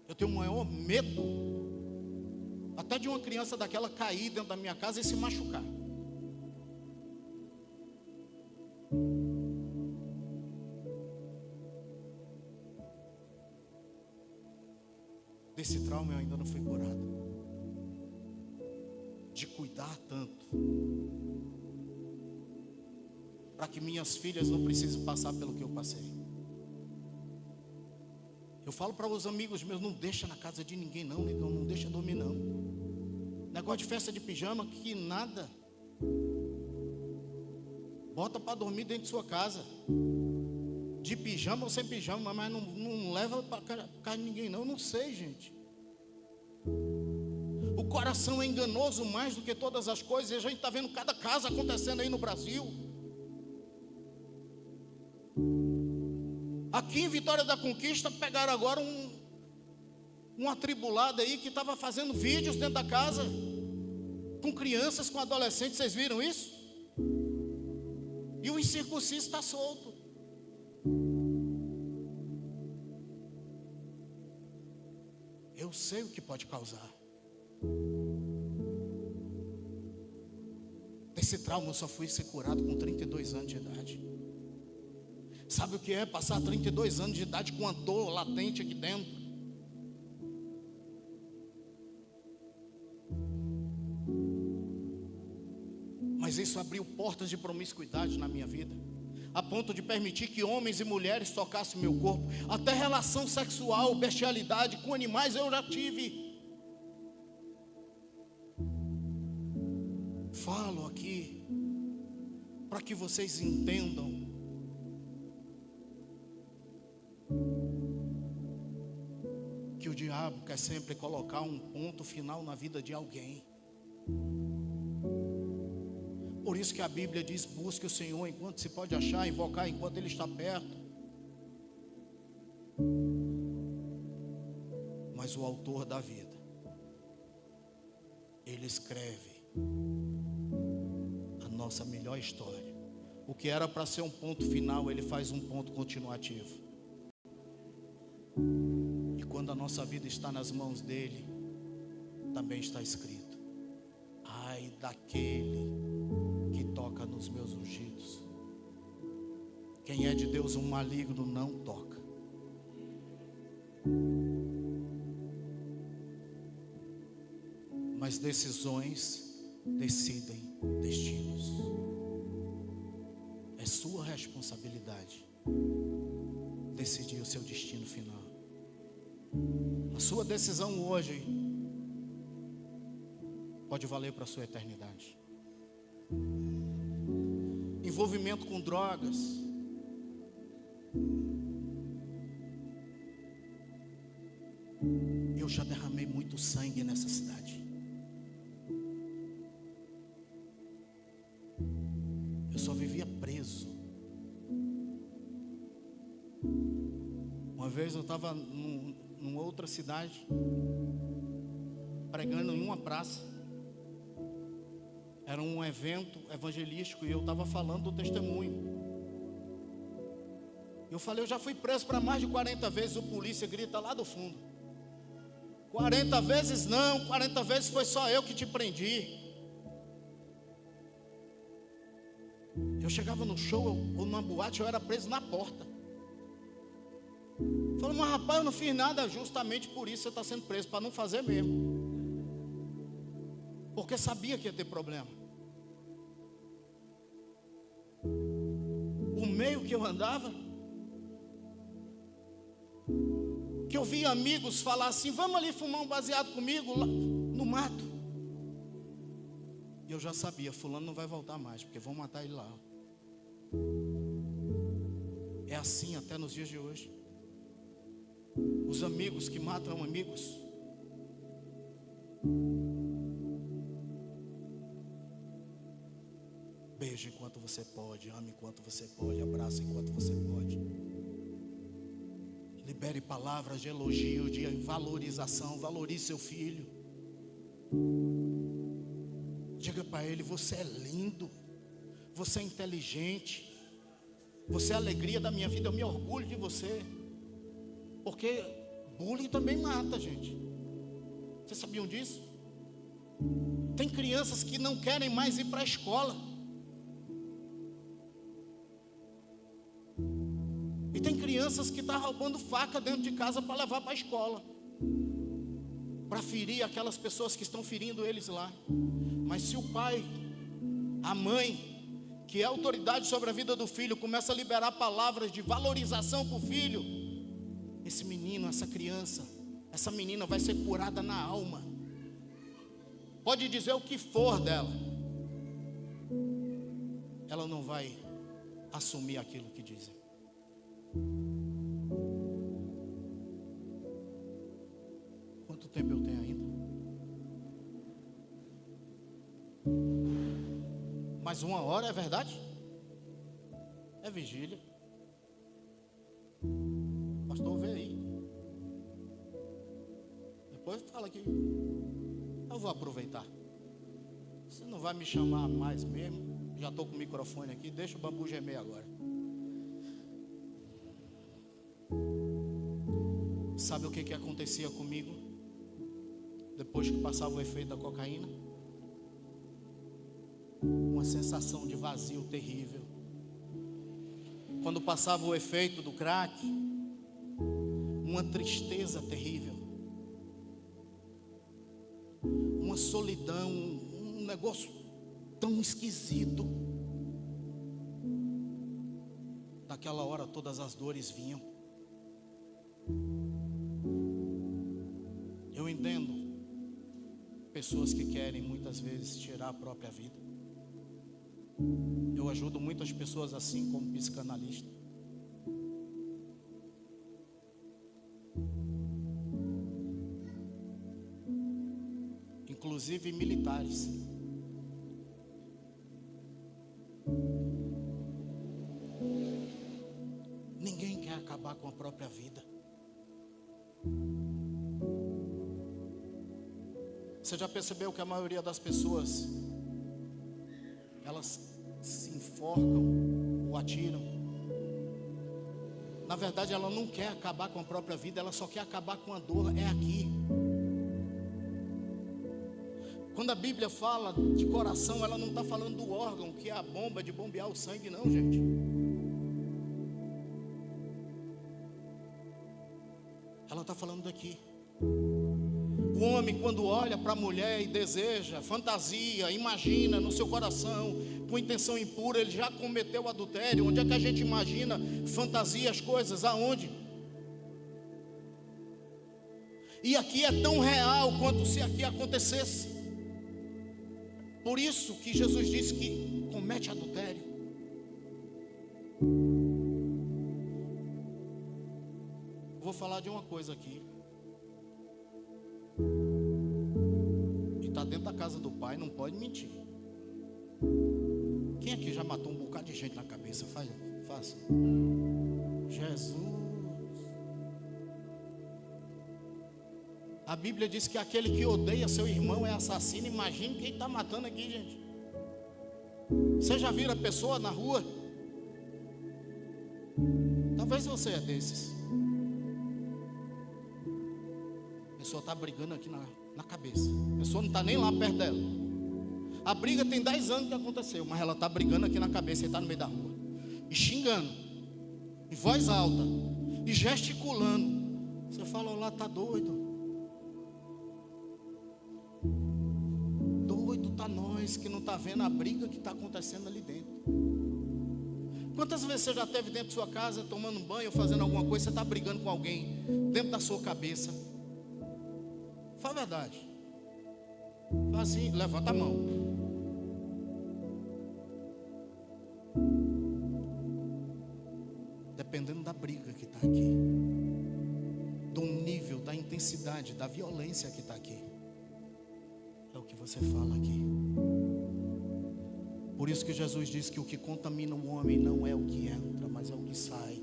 Eu tenho o maior medo até de uma criança daquela cair dentro da minha casa e se machucar. Desse trauma eu ainda não fui curado. De cuidar tanto para que minhas filhas não precisem passar pelo que eu passei. Eu falo para os amigos meus: não deixa na casa de ninguém não, negão, não deixa dormir não. Negócio de festa de pijama, que nada. Bota para dormir dentro de sua casa, de pijama ou sem pijama, mas não leva para casa de ninguém não. Eu não sei, gente. O coração é enganoso mais do que todas as coisas. E a gente está vendo cada caso acontecendo aí no Brasil. Aqui em Vitória da Conquista pegaram agora um atribulado aí que estava fazendo vídeos dentro da casa com crianças, com adolescentes. Vocês viram isso? E o incircunciso está solto. Eu sei o que pode causar. Desse trauma eu só fui ser curado com 32 anos de idade. Sabe o que é passar 32 anos de idade com uma dor latente aqui dentro? Mas isso abriu portas de promiscuidade na minha vida, a ponto de permitir que homens e mulheres tocassem meu corpo. Até relação sexual, bestialidade com animais eu já tive. Falo aqui para que vocês entendam que o diabo quer sempre colocar um ponto final na vida de alguém. Por isso que a Bíblia diz: busque o Senhor enquanto se pode achar, invocar enquanto Ele está perto. Mas o autor da vida, Ele escreve a nossa melhor história. O que era para ser um ponto final, Ele faz um ponto continuativo. E quando a nossa vida está nas mãos dEle, também está escrito: ai daquele que toca nos meus ungidos. Quem é de Deus, um maligno não toca. Mas decisões decidem destinos. É sua responsabilidade decidir o seu destino final. A sua decisão hoje pode valer para a sua eternidade. Envolvimento com drogas, eu já derramei muito sangue nessa cidade. Eu só vivia preso. Uma vez eu estava numa outra cidade, pregando em uma praça. Era um evento evangelístico e eu estava falando do testemunho. Eu falei, eu já fui preso para mais de 40 vezes. O polícia grita lá do fundo: 40 vezes não, 40 vezes foi só eu que te prendi. Eu chegava no show ou numa boate, eu era preso na porta. Falei, mas rapaz, eu não fiz nada. Justamente por isso você está sendo preso, para não fazer mesmo. Porque sabia que ia ter problema. O meio que eu andava, que eu via amigos falar assim: vamos ali fumar um baseado comigo lá no mato. E eu já sabia, fulano não vai voltar mais, porque vão matar ele lá. É assim até nos dias de hoje. Os amigos que matam amigos. Beije enquanto você pode, ame enquanto você pode, abraça enquanto você pode. Libere palavras de elogio, de valorização. Valorize seu filho. Diga para ele: você é lindo, você é inteligente, você é a alegria da minha vida, eu me orgulho de você. Porque bullying também mata, gente. Vocês sabiam disso? Tem crianças que não querem mais ir para a escola. E tem crianças que estão roubando faca dentro de casa para levar para a escola, para ferir aquelas pessoas que estão ferindo eles lá. Mas se o pai, a mãe, que é autoridade sobre a vida do filho, começa a liberar palavras de valorização para o filho, esse menino, essa criança, essa menina vai ser curada na alma. Pode dizer o que for dela, ela não vai assumir aquilo que dizem. Quanto tempo eu tenho ainda? Mais 1 hora, é verdade? É vigília. Pastor, vê aí. Depois fala que eu vou aproveitar. Você não vai me chamar mais mesmo. Já estou com o microfone aqui. Deixa o bambu gemer agora. Sabe o que acontecia comigo depois que passava o efeito da cocaína? Uma sensação de vazio terrível. Quando passava o efeito do crack, uma tristeza terrível, uma solidão, um negócio tão esquisito. Naquela hora todas as dores vinham. Eu entendo pessoas que querem muitas vezes tirar a própria vida. Eu ajudo muitas pessoas assim como psicanalista. Inclusive militares. Ninguém quer acabar com a própria vida. Você já percebeu que a maioria das pessoas, elas se enforcam ou atiram? Na verdade, ela não quer acabar com a própria vida, ela só quer acabar com a dor. É aqui. Quando a Bíblia fala de coração, ela não está falando do órgão, que é a bomba de bombear o sangue, não, gente. Ela está falando daqui. O homem, quando olha para a mulher e deseja, fantasia, imagina no seu coração, com intenção impura, ele já cometeu adultério. Onde é que a gente imagina, fantasia as coisas? Aonde? E aqui é tão real quanto se aqui acontecesse. Por isso que Jesus disse que comete adultério. Vou falar de uma coisa aqui. E está dentro da casa do Pai, não pode mentir. Quem aqui já matou um bocado de gente na cabeça? Faça. Jesus. A Bíblia diz que aquele que odeia seu irmão é assassino. Imagine quem está matando aqui, gente. Você já viu a pessoa na rua? Talvez você é desses. A pessoa está brigando aqui na cabeça. A pessoa não está nem lá perto dela. A briga tem 10 anos que aconteceu, mas ela está brigando aqui na cabeça e está no meio da rua. E xingando. Em voz alta. E gesticulando. Você fala, lá, tá doido. Doido tá nós que não está vendo a briga que está acontecendo ali dentro. Quantas vezes você já esteve dentro de sua casa, tomando banho, fazendo alguma coisa, você está brigando com alguém dentro da sua cabeça? Fala a verdade. Fala assim, levanta a mão. Dependendo da briga que está aqui, do nível, da intensidade, da violência que está aqui, é o que você fala aqui. Por isso que Jesus disse que o que contamina o homem não é o que entra, mas é o que sai.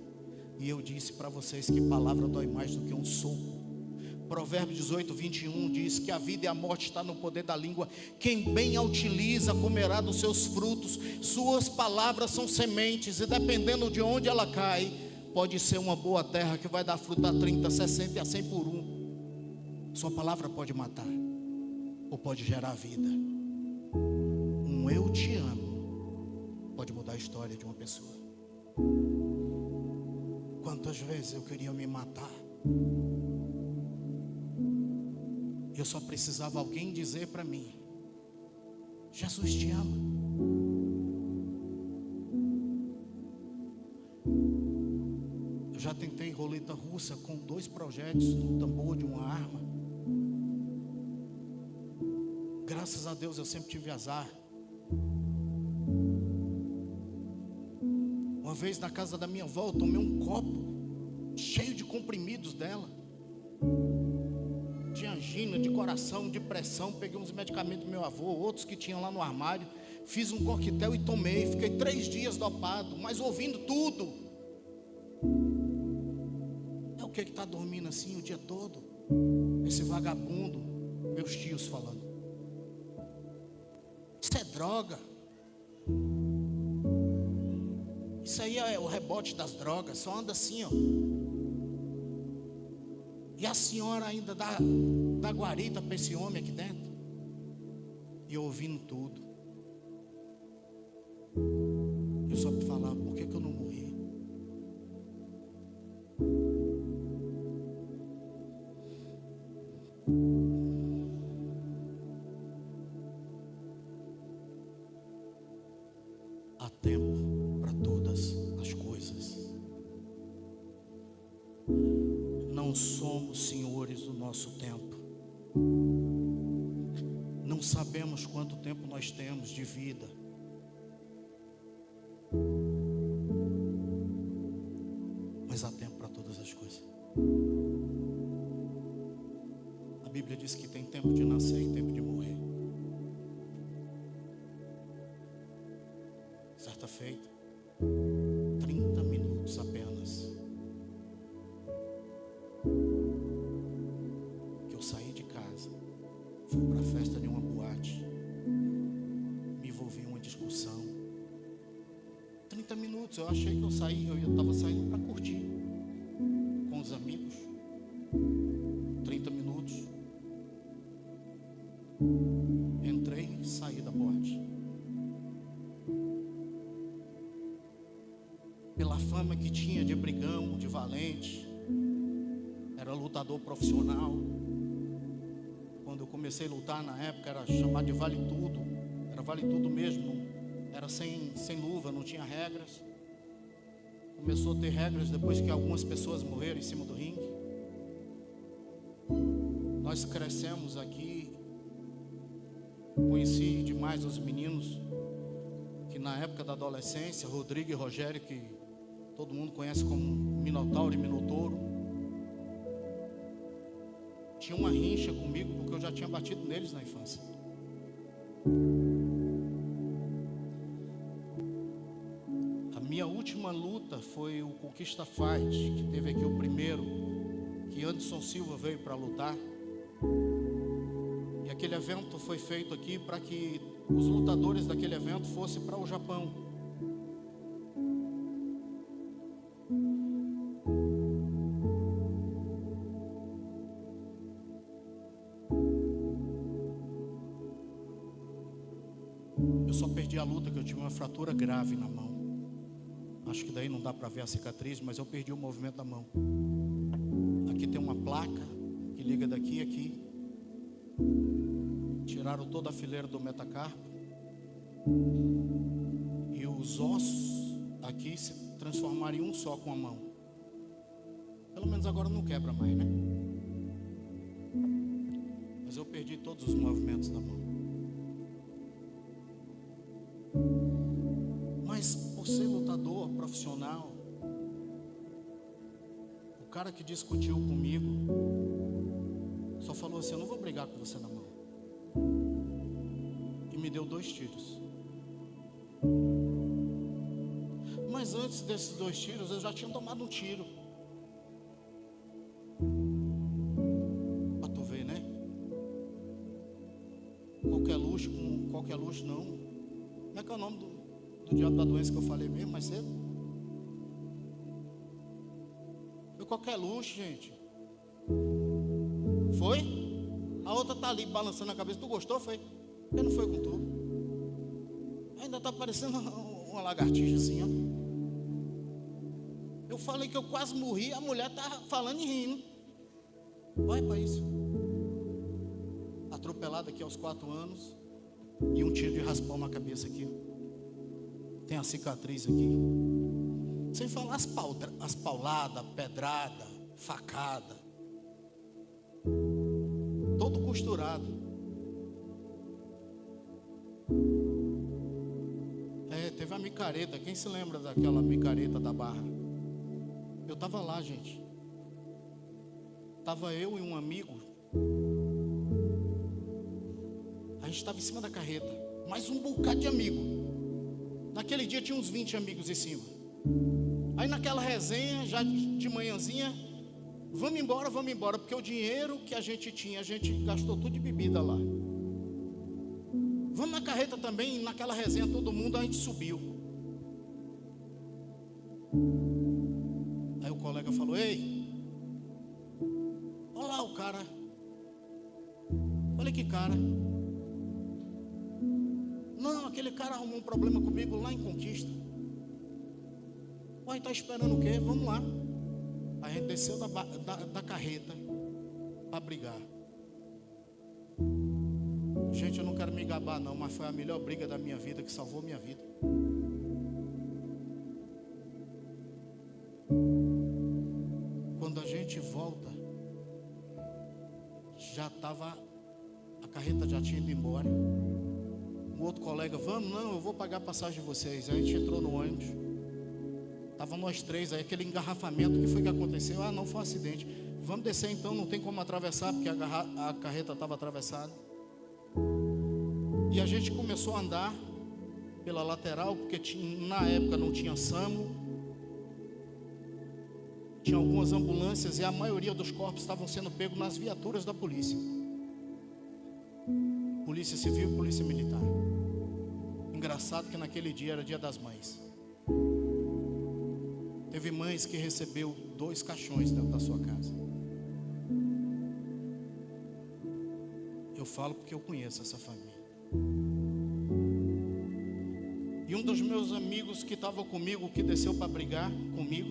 E eu disse para vocês que palavra dói mais do que um soco. Provérbios 18, 21 diz que a vida e a morte está no poder da língua. Quem bem a utiliza comerá dos seus frutos. Suas palavras são sementes, e dependendo de onde ela cai, pode ser uma boa terra que vai dar fruta a 30, 60 e a 100 por um. Sua palavra pode matar ou pode gerar vida. Um eu te amo pode mudar a história de uma pessoa. Quantas vezes eu queria me matar? Eu só precisava alguém dizer para mim: Jesus te ama. Eu já tentei roleta russa com 2 projéteis no tambor de uma arma. Graças a Deus eu sempre tive azar. Uma vez na casa da minha avó, eu tomei um copo cheio de comprimidos dela. De angina, de coração, de pressão. Peguei uns medicamentos do meu avô, outros que tinham lá no armário. Fiz um coquetel e tomei. Fiquei 3 dias dopado, mas ouvindo tudo. É o que está dormindo assim o dia todo? Esse vagabundo, meus tios falando. Isso é droga. Isso aí é o rebote das drogas. Só anda assim, ó. E a senhora ainda dá guarita para esse homem aqui dentro. E eu ouvindo tudo. Eu só para falar, por que eu não morri? Há tempo para todas as coisas. Não somos senhores do nosso tempo. Não sabemos quanto tempo nós temos de vida. Mas há tempo para todas as coisas. A Bíblia diz que tem tempo de nascer e tempo de morrer. Certa feita, 30 minutos apenas, que eu saí de casa, fui para a festa de uma boate, me envolvi em uma discussão. 30 minutos, eu achei que eu estava saindo para curtir com os amigos. 30 minutos, entrei e saí da boate. Pela fama que tinha de brigão, de valente, era lutador profissional. Quando eu comecei a lutar na época, era chamado de vale tudo. Era vale tudo mesmo, era sem luva, não tinha regras. Começou a ter regras depois que algumas pessoas morreram em cima do ringue. Nós crescemos aqui. Conheci demais os meninos que na época da adolescência, Rodrigo e Rogério, que todo mundo conhece como Minotauro e Minotouro, tinha uma rincha comigo porque eu já tinha batido neles na infância. A minha última luta foi o Conquista Fight, que teve aqui o primeiro, que Anderson Silva veio para lutar. aquele evento foi feito aqui para que os lutadores daquele evento fossem para o Japão. Eu só perdi a luta, que eu tive uma fratura grave na mão. Acho que daí não dá para ver a cicatriz, mas eu perdi o movimento da mão. Aqui tem uma placa que liga daqui a aqui. Tiraram toda a fileira do metacarpo. E os ossos aqui se transformaram em um só com a mão. Pelo menos agora não quebra mais, né? Mas eu perdi todos os movimentos da mão. Mas por ser lutador profissional, o cara que discutiu comigo só falou assim: eu não vou brigar com você na mão. E me deu 2 tiros. Mas antes desses 2 tiros eu já tinha tomado um tiro. Pra tu ver, né? Qualquer luxo não. Como é que é o nome do diabo da doença que eu falei mesmo mais cedo? Foi qualquer luxo, gente. Foi? A outra tá ali balançando a cabeça. Tu gostou? Foi? Porque não foi com tu. Ainda tá parecendo uma lagartixa assim, ó. Eu falei que eu quase morri. A mulher tá falando e rindo. Olha para isso. Atropelada aqui aos 4 anos. E um tiro de raspão na cabeça aqui. Tem a cicatriz aqui. Sem falar as pauladas, pedrada, facada. Todo costurado. Teve a micareta. Quem se lembra daquela micareta da Barra? Eu estava lá, gente. Estava eu e um amigo. A gente estava em cima da carreta. Mais um bocado de amigo. Naquele dia tinha uns 20 amigos em cima. Aí naquela resenha, já de manhãzinha, vamos embora, porque o dinheiro que a gente tinha, a gente gastou tudo de bebida lá. Vamos na carreta também, naquela resenha, todo mundo, a gente subiu. Aí o colega falou: ei, olha lá o cara. Olha que cara. Não, aquele cara arrumou um problema comigo lá em Conquista. Uai, tá esperando o quê? Vamos lá. A gente desceu da carreta para brigar. Gente, eu não quero me gabar não, mas foi a melhor briga da minha vida, que salvou minha vida. Quando a gente volta, já estava, a carreta já tinha ido embora. Um outro colega: vamos, não, eu vou pagar a passagem de vocês. Aí a gente entrou no ônibus. Estavam nós 3, aí aquele engarrafamento, o que foi que aconteceu? Ah, não, foi um acidente. Vamos descer então, não tem como atravessar, porque a carreta estava atravessada. E a gente começou a andar pela lateral, porque na época não tinha SAMU. Tinha algumas ambulâncias e a maioria dos corpos estavam sendo pegos nas viaturas da polícia. Polícia Civil e Polícia Militar. Engraçado que naquele dia era Dia das Mães. Teve mães que recebeu 2 caixões dentro da sua casa. Eu falo porque eu conheço essa família. E um dos meus amigos que estava comigo, que desceu para brigar comigo,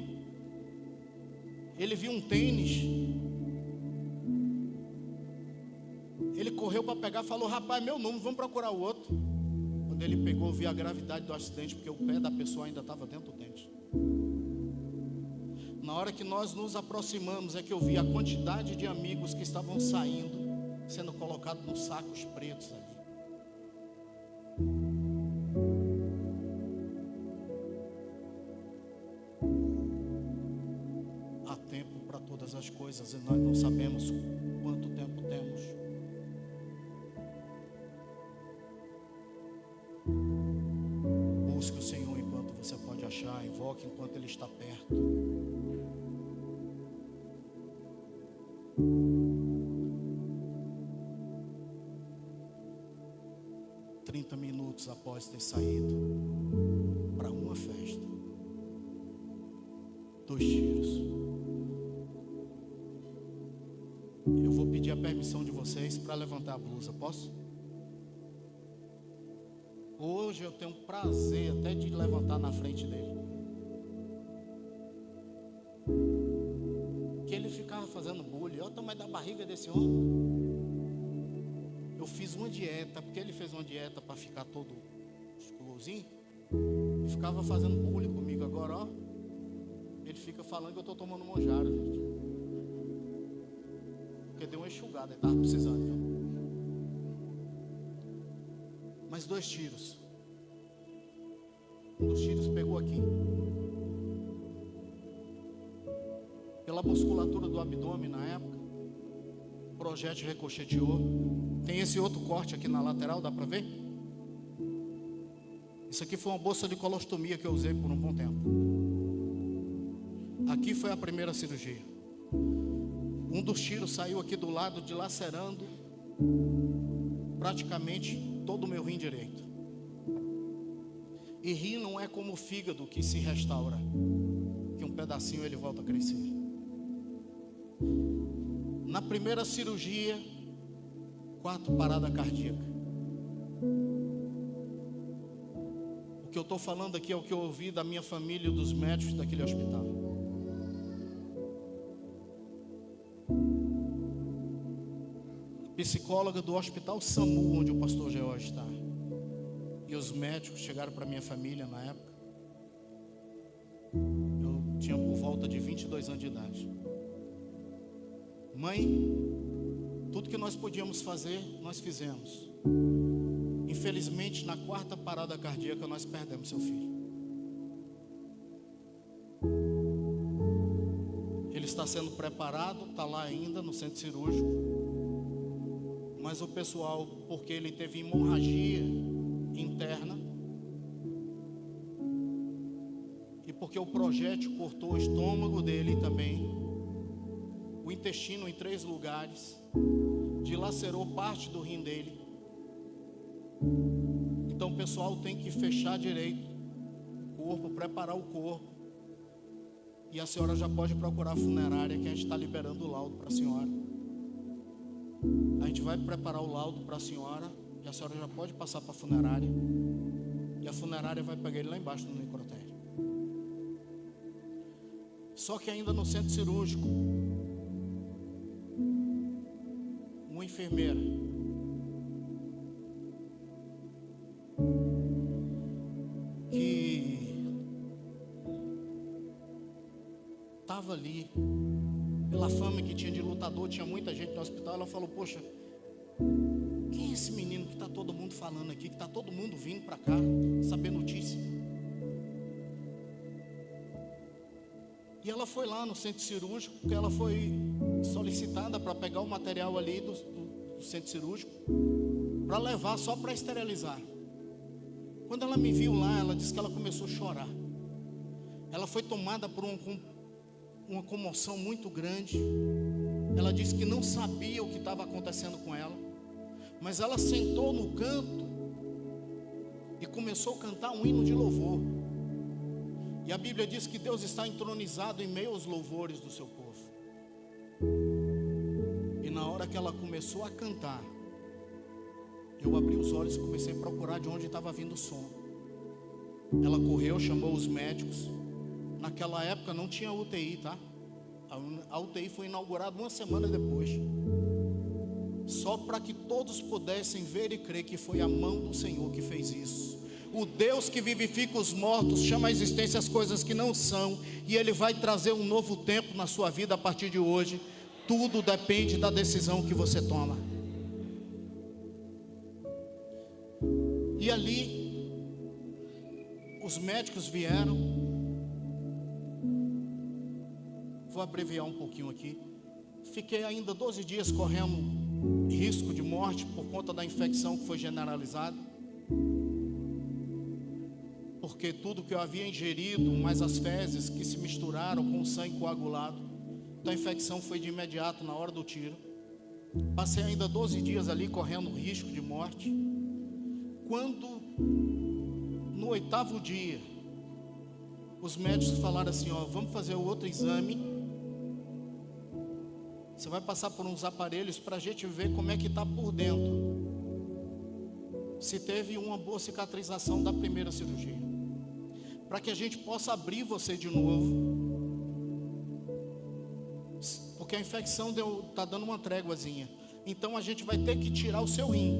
ele viu um tênis. Ele correu para pegar, falou: rapaz, meu nome, vamos procurar o outro. Quando ele pegou, viu a gravidade do acidente, porque o pé da pessoa ainda estava dentro do dente. Na hora que nós nos aproximamos, é que eu vi a quantidade de amigos que estavam saindo, sendo colocados nos sacos pretos ali. Há tempo para todas as coisas e nós não sabemos quanto tempo temos. Busque o Senhor enquanto você pode achar, invoque enquanto Ele está perto. 30 minutos após ter saído para uma festa, 2 tiros. Eu vou pedir a permissão de vocês para levantar a blusa, posso? Hoje eu tenho prazer até de levantar na frente dele. Que ele ficava fazendo bullying. Olha o tamanho da barriga desse homem. Eu fiz uma dieta, porque ele fez uma dieta para ficar todo musculosinho. E ficava fazendo bullying comigo. Agora, ó, ele fica falando que eu estou tomando Monjaro, gente. Porque deu uma enxugada, ele estava precisando, viu? Mas 2 tiros. Um dos tiros pegou aqui. Pela musculatura do abdômen na época, o projétil ricocheteou. Tem esse outro corte aqui na lateral, dá para ver? Isso aqui foi uma bolsa de colostomia que eu usei por um bom tempo. Aqui foi a primeira cirurgia. Um dos tiros saiu aqui do lado, dilacerando praticamente todo o meu rim direito. E rim não é como o fígado que se restaura, que um pedacinho ele volta a crescer. Na primeira cirurgia, 4 paradas cardíacas. O que eu estou falando aqui é o que eu ouvi da minha família e dos médicos daquele hospital. Psicóloga do hospital SAMU, onde o pastor George está, e os médicos chegaram para minha família na época. Eu tinha por volta de 22 anos de idade. Mãe, tudo que nós podíamos fazer, nós fizemos. Infelizmente, na 4ª parada cardíaca, nós perdemos seu filho. Ele está sendo preparado, está lá ainda no centro cirúrgico. Mas o pessoal, porque ele teve hemorragia interna, e porque o projétil cortou o estômago dele também, o intestino em 3 lugares, dilacerou parte do rim dele. Então o pessoal tem que fechar direito o corpo, preparar o corpo, e a senhora já pode procurar a funerária, que a gente está liberando o laudo para a senhora. A gente vai preparar o laudo para a senhora, e a senhora já pode passar para a funerária, e a funerária vai pegar ele lá embaixo no necrotério. Só que ainda no centro cirúrgico, uma enfermeira que estava ali, pela fama que tinha de lutador, tinha muita gente no hospital. Ela falou: poxa, quem é esse menino que está todo mundo falando aqui, que está todo mundo vindo para cá, saber notícia? E ela foi lá no centro cirúrgico, porque ela foi solicitada para pegar o material ali do centro cirúrgico, para levar só para esterilizar. Quando ela me viu lá, ela disse que ela começou a chorar. Ela foi tomada por uma comoção muito grande. Ela disse que não sabia o que estava acontecendo com ela, mas ela sentou no canto e começou a cantar um hino de louvor. E a Bíblia diz que Deus está entronizado em meio aos louvores do seu povo. E na hora que ela começou a cantar, eu abri os olhos e comecei a procurar de onde estava vindo o som. Ela correu, chamou os médicos. Naquela época não tinha UTI, tá? A UTI foi inaugurada 1 semana depois, só para que todos pudessem ver e crer que foi a mão do Senhor que fez isso. O Deus que vivifica os mortos chama à existência as coisas que não são, e Ele vai trazer um novo tempo na sua vida a partir de hoje. Tudo depende da decisão que você toma. E ali os médicos vieram. Vou abreviar um pouquinho aqui. Fiquei ainda 12 dias correndo risco de morte por conta da infecção que foi generalizada. Porque tudo que eu havia ingerido, mais as fezes que se misturaram com o sangue coagulado, então a infecção foi de imediato na hora do tiro. Passei ainda 12 dias ali correndo risco de morte. Quando, no 8º dia, os médicos falaram assim, ó, vamos fazer o outro exame. Você vai passar por uns aparelhos para a gente ver como é que está por dentro. Se teve uma boa cicatrização da primeira cirurgia. Para que a gente possa abrir você de novo. Porque a infecção está dando uma tréguazinha. Então a gente vai ter que tirar o seu rim.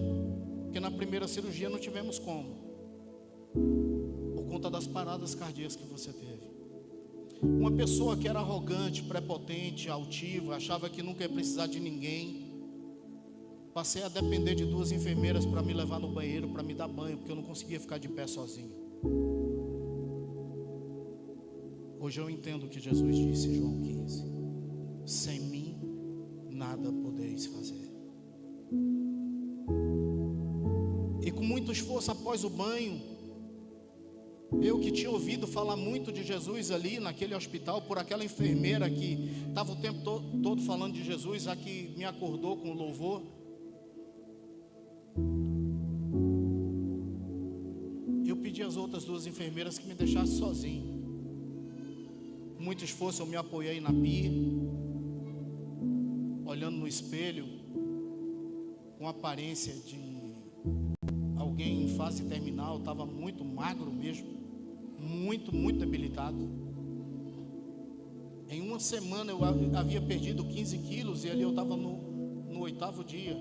Porque na primeira cirurgia não tivemos como. Por conta das paradas cardíacas que você teve. Uma pessoa que era arrogante, prepotente, altiva, achava que nunca ia precisar de ninguém. Passei a depender de 2 enfermeiras para me levar no banheiro, para me dar banho, porque eu não conseguia ficar de pé sozinho. Hoje eu entendo o que Jesus disse em João 15. Sem mim, nada podeis fazer. E com muito esforço após o banho, eu que tinha ouvido falar muito de Jesus ali naquele hospital, por aquela enfermeira que estava o tempo todo falando de Jesus, a que me acordou com o louvor. Eu pedi às outras 2 enfermeiras que me deixassem sozinho. Com muito esforço eu me apoiei na pia, olhando no espelho, com aparência de alguém em fase terminal, estava muito magro mesmo, muito debilitado. Em uma semana eu havia perdido 15 quilos e ali eu estava no 8º dia.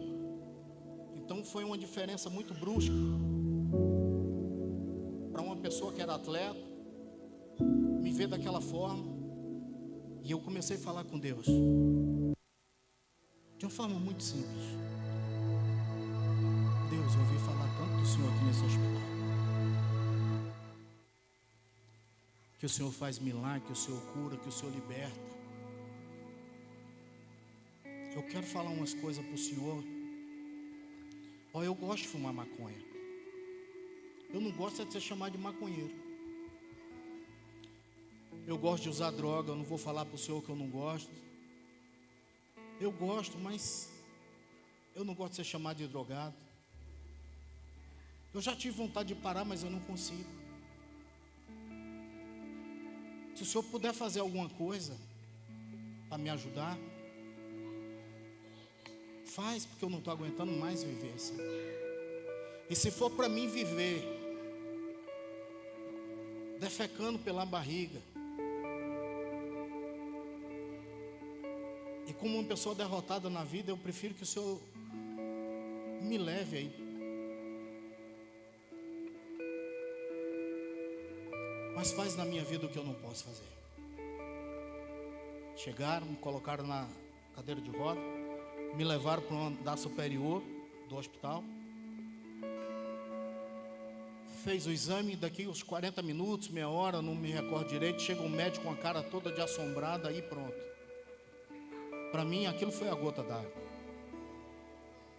Então foi uma diferença muito brusca para uma pessoa que era atleta, me ver daquela forma. E eu comecei a falar com Deus de uma forma muito simples. Deus, eu ouvi falar tanto do Senhor aqui nesse hospital, que o Senhor faz milagre, que o Senhor cura, que o Senhor liberta. Eu quero falar umas coisas para o Senhor. Ó, eu gosto de fumar maconha. Eu não gosto de ser chamado de maconheiro. Eu gosto de usar droga. Eu não vou falar para o Senhor que eu não gosto. Eu gosto, mas eu não gosto de ser chamado de drogado. Eu já tive vontade de parar, mas eu não consigo. Se o Senhor puder fazer alguma coisa para me ajudar, faz, porque eu não estou aguentando mais viver assim. E se for para mim viver defecando pela barriga e como uma pessoa derrotada na vida, eu prefiro que o Senhor me leve aí. Mas faz na minha vida o que eu não posso fazer. Chegaram, me colocaram na cadeira de roda, me levaram para um andar superior do hospital. Fez o exame, daqui uns 40 minutos, meia hora, não me recordo direito, chega um médico com a cara toda de assombrada e pronto. Para mim aquilo foi a gota d'água.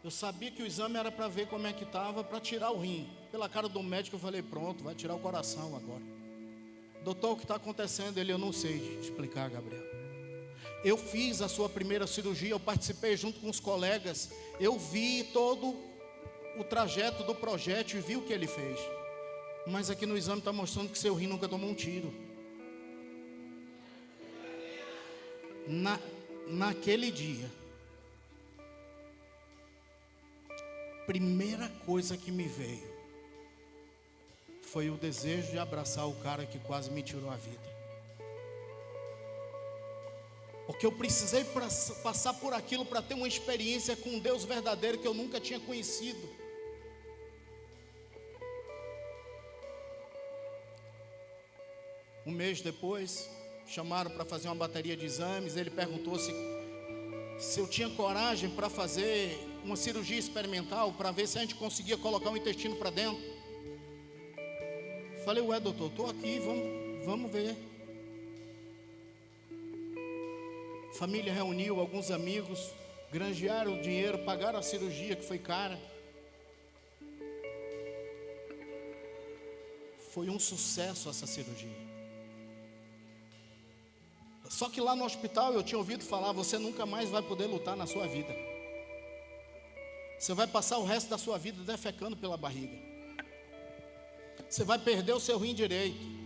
Eu sabia que o exame era para ver como é que estava, para tirar o rim. Pela cara do médico eu falei, pronto, vai tirar o coração agora. Doutor, o que está acontecendo? Ele, eu não sei explicar, Gabriel. Eu fiz a sua primeira cirurgia, eu participei junto com os colegas. Eu vi todo o trajeto do projétil e vi o que ele fez. Mas aqui no exame está mostrando que seu rim nunca tomou um tiro. Naquele dia, primeira coisa que me veio foi o desejo de abraçar o cara que quase me tirou a vida. Porque eu precisei passar por aquilo para ter uma experiência com um Deus verdadeiro que eu nunca tinha conhecido. Um mês depois, chamaram para fazer uma bateria de exames. Ele perguntou se eu tinha coragem para fazer uma cirurgia experimental, para ver se a gente conseguia colocar o intestino para dentro. Falei, ué doutor, estou aqui, vamos ver. Família reuniu, alguns amigos, granjearam o dinheiro, pagaram a cirurgia que foi cara. Foi um sucesso essa cirurgia. Só que lá no hospital eu tinha ouvido falar, você nunca mais vai poder lutar na sua vida. Você vai passar o resto da sua vida defecando pela barriga. Você vai perder o seu rim direito.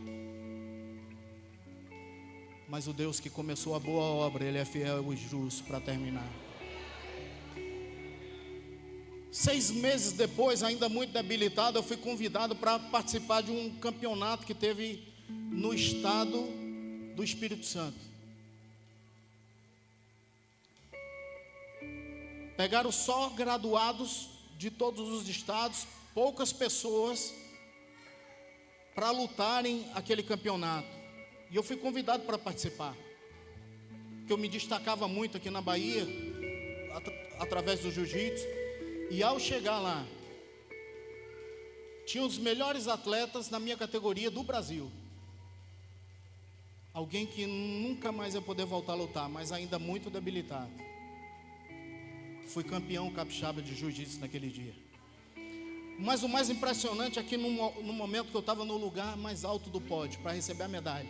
Mas o Deus que começou a boa obra, Ele é fiel e justo para terminar. 6 meses depois, ainda muito debilitado, eu fui convidado para participar de um campeonato que teve no estado do Espírito Santo. Pegaram só graduados de todos os estados, poucas pessoas, para lutarem aquele campeonato. E eu fui convidado para participar, porque eu me destacava muito aqui na Bahia, através do jiu-jitsu. E ao chegar lá, tinha os melhores atletas na minha categoria do Brasil. Alguém que nunca mais ia poder voltar a lutar, mas ainda muito debilitado. Fui campeão capixaba de jiu-jitsu naquele dia. Mas o mais impressionante é que no momento que eu estava no lugar mais alto do pódio para receber a medalha,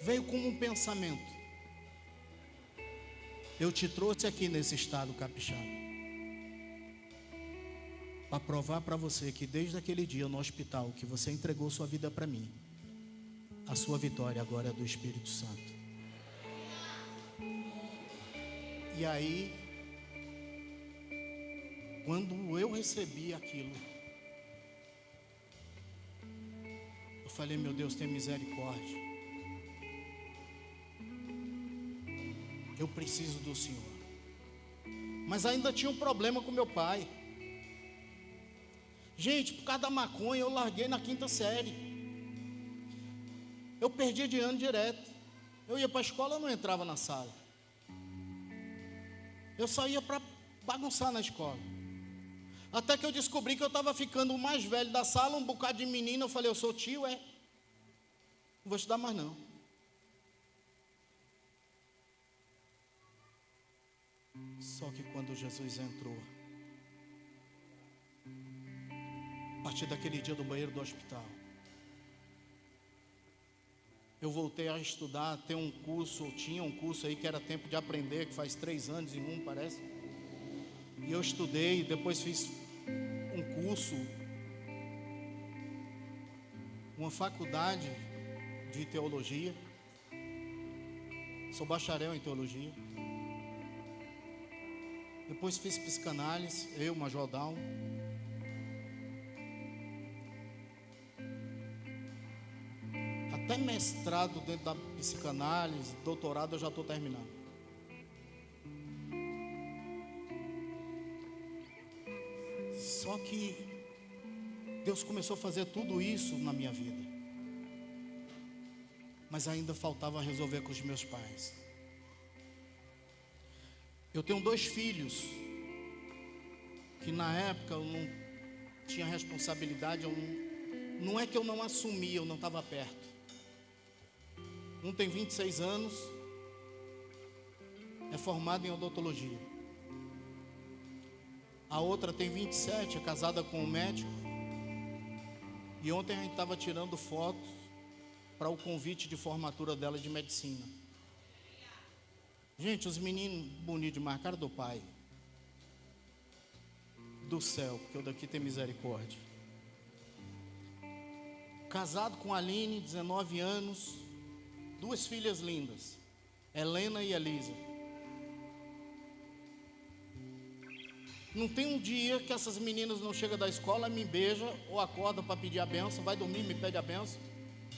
veio como um pensamento: eu te trouxe aqui nesse estado capixaba para provar para você que desde aquele dia no hospital que você entregou sua vida para mim, a sua vitória agora é do Espírito Santo. E aí, quando eu recebi aquilo, eu falei: meu Deus, tem misericórdia. Eu preciso do Senhor. Mas ainda tinha um problema com meu pai. Gente, por causa da maconha eu larguei na 5ª série. Eu perdia de ano direto. Eu ia para a escola, eu não entrava na sala. Eu só ia para bagunçar na escola. Até que eu descobri que eu estava ficando o mais velho da sala, um bocado de menino. Eu falei: eu sou tio, não vou estudar mais não. Só que quando Jesus entrou, a partir daquele dia do banheiro do hospital, eu voltei a estudar, tinha um curso aí que era tempo de aprender, que faz 3 anos em um, parece. E eu estudei, depois fiz um curso, uma faculdade de teologia. Sou bacharel em teologia. Depois fiz psicanálise, eu, Major Down. Até mestrado dentro da psicanálise, doutorado eu já estou terminando. Só que Deus começou a fazer tudo isso na minha vida. Mas ainda faltava resolver com os meus pais. Eu tenho 2 filhos, que na época eu não tinha responsabilidade, não é que eu não assumia, eu não estava perto. Um tem 26 anos, é formado em odontologia. A outra tem 27, é casada com um médico. E ontem a gente estava tirando fotos para o convite de formatura dela de medicina. Gente, os meninos bonitos demais, cara do pai do céu, porque o daqui tem misericórdia. Casado com a Aline, 19 anos, 2 filhas lindas, Helena e Elisa. Não tem um dia que essas meninas não chegam da escola, me beijam ou acordam para pedir a benção, vai dormir, me pede a benção.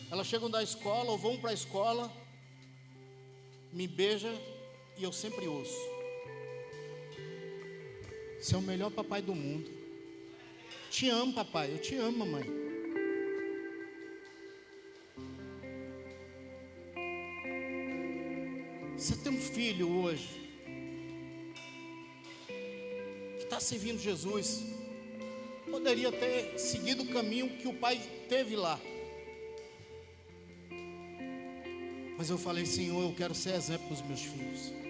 Elas chegam da escola ou vão para a escola, me beijam. E eu sempre ouço: você é o melhor papai do mundo. Te amo, papai. Eu te amo, mamãe. Você tem um filho hoje que está servindo Jesus. Poderia ter seguido o caminho que o pai teve lá. Mas eu falei: Senhor, eu quero ser exemplo para os meus filhos.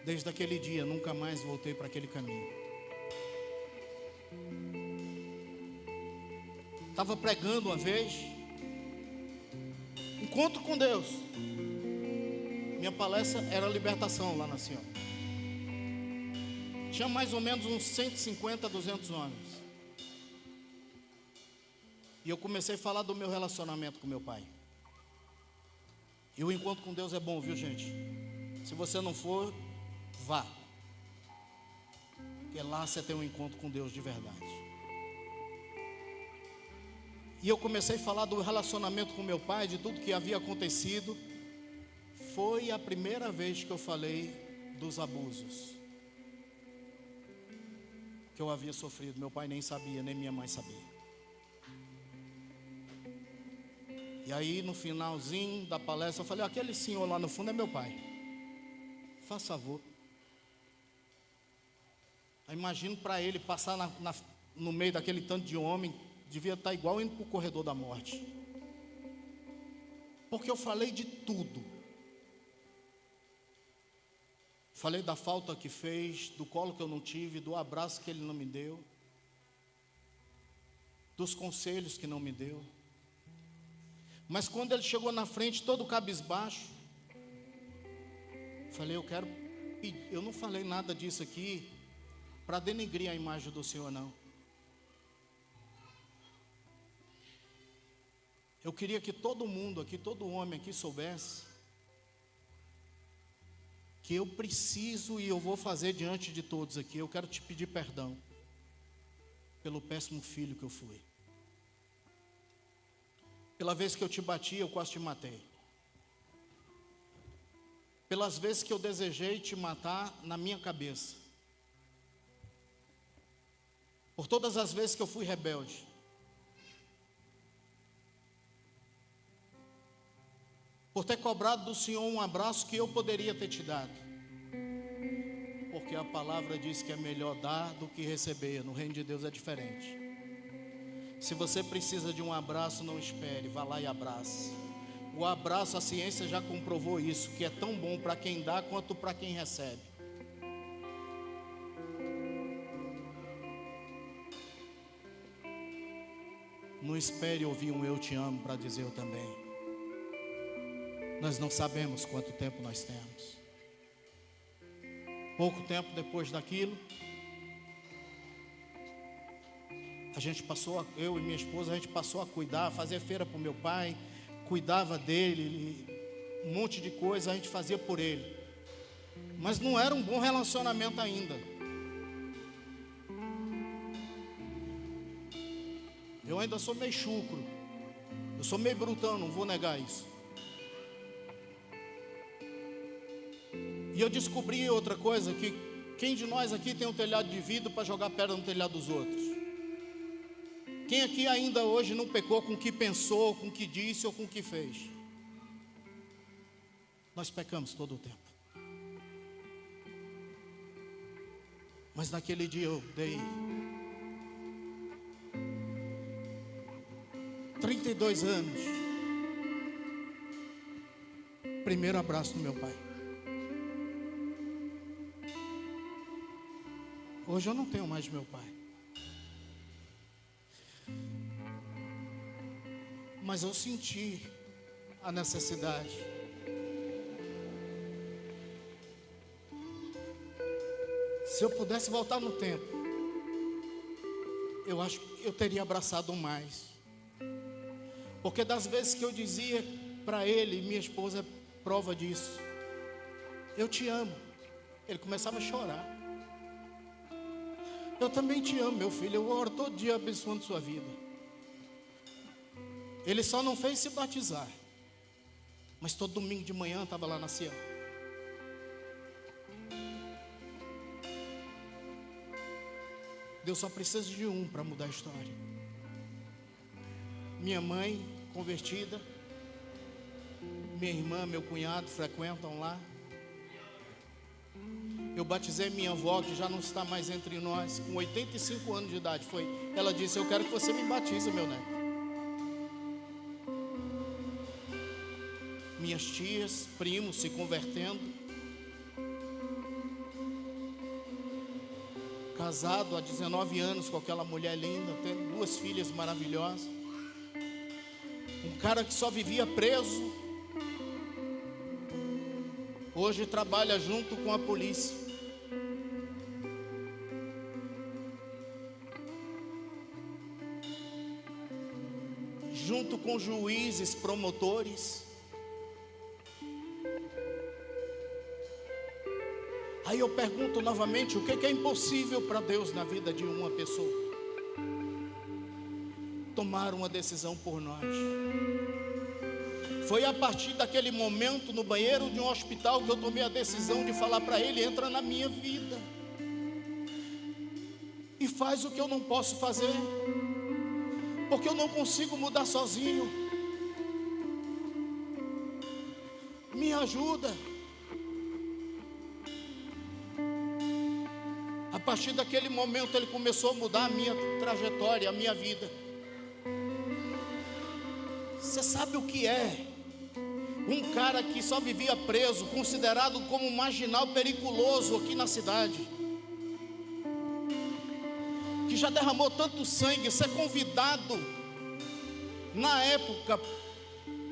Desde aquele dia, nunca mais voltei para aquele caminho. Estava pregando uma vez, encontro com Deus. Minha palestra era libertação lá na Senhora. Tinha mais ou menos uns 150, 200 homens. E eu comecei a falar do meu relacionamento com meu pai. E o encontro com Deus é bom, viu, gente? Se você não for, vá. Porque lá você tem um encontro com Deus de verdade. E eu comecei a falar do relacionamento com meu pai, de tudo que havia acontecido. Foi a primeira vez que eu falei dos abusos que eu havia sofrido. Meu pai nem sabia, nem minha mãe sabia. E aí no finalzinho da palestra eu falei: aquele senhor lá no fundo é meu pai, faz favor. Aí imagino para ele passar no meio daquele tanto de homem, devia estar igual indo para o corredor da morte. Porque eu falei de tudo. Falei da falta que fez, do colo que eu não tive, do abraço que ele não me deu, dos conselhos que não me deu. Mas quando ele chegou na frente, todo cabisbaixo, falei: eu quero pedir. Eu não falei nada disso aqui para denegrir a imagem do Senhor, não. Eu queria que todo mundo aqui, todo homem aqui soubesse que eu preciso e eu vou fazer diante de todos aqui. Eu quero te pedir perdão pelo péssimo filho que eu fui. Pela vez que eu te bati, eu quase te matei. Pelas vezes que eu desejei te matar na minha cabeça. Por todas as vezes que eu fui rebelde. Por ter cobrado do Senhor um abraço que eu poderia ter te dado. Porque a palavra diz que é melhor dar do que receber. No reino de Deus é diferente. Se você precisa de um abraço, não espere, vá lá e abrace. O abraço, a ciência já comprovou isso, que é tão bom para quem dá quanto para quem recebe. Não espere ouvir um eu te amo para dizer eu também. Nós não sabemos quanto tempo nós temos. Pouco tempo depois daquilo, eu e minha esposa, a gente passou a cuidar, a fazer feira para o meu pai, cuidava dele, um monte de coisa a gente fazia por ele. Mas não era um bom relacionamento ainda. Eu ainda sou meio chucro, eu sou meio brutão, não vou negar isso. E eu descobri outra coisa, que quem de nós aqui tem um telhado de vidro para jogar pedra no telhado dos outros? Quem aqui ainda hoje não pecou com o que pensou, com o que disse ou com o que fez? Nós pecamos todo o tempo. Mas naquele dia eu dei 32 anos. Primeiro abraço do meu pai. Hoje eu não tenho mais meu pai. Mas eu senti a necessidade. Se eu pudesse voltar no tempo, eu acho que eu teria abraçado mais. Porque das vezes que eu dizia para ele, minha esposa é prova disso: eu te amo. Ele começava a chorar. Eu também te amo, meu filho. Eu oro todo dia abençoando sua vida. Ele só não fez se batizar, mas todo domingo de manhã estava lá na Sião. Deus só precisa de um para mudar a história. Minha mãe convertida, minha irmã, meu cunhado frequentam lá. Eu batizei minha avó, que já não está mais entre nós, com 85 anos de idade. Ela disse: eu quero que você me batize, meu neto. Minhas tias, primos se convertendo. Casado há 19 anos com aquela mulher linda, tendo 2 filhas maravilhosas. Um cara que só vivia preso, hoje trabalha junto com a polícia. junto com juízes, promotores. Aí eu pergunto novamente, o que é impossível para Deus na vida de uma pessoa? Tomar uma decisão por nós. Foi a partir daquele momento no banheiro de um hospital que eu tomei a decisão de falar para ele: entra na minha vida e faz o que eu não posso fazer, porque eu não consigo mudar sozinho. Me ajuda. A partir daquele momento ele começou a mudar a minha trajetória, a minha vida. Você sabe o que é um cara que só vivia preso, considerado como um marginal periculoso aqui na cidade, que já derramou tanto sangue, ser convidado na época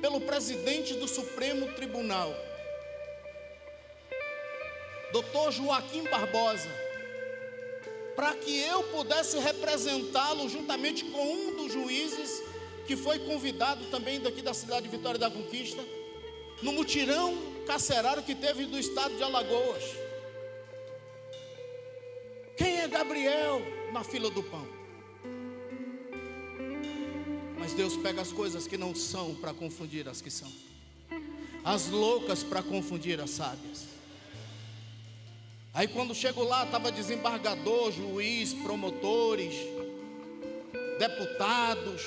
pelo presidente do Supremo Tribunal, Dr. Joaquim Barbosa, para que eu pudesse representá-lo juntamente com um dos juízes que foi convidado também daqui da cidade de Vitória da Conquista, no mutirão carcerário que teve do estado de Alagoas. Quem é Gabriel na fila do pão? Mas Deus pega as coisas que não são para confundir as que são, as loucas para confundir as sábias. Aí quando chego lá, estava desembargador, juiz, promotores, deputados.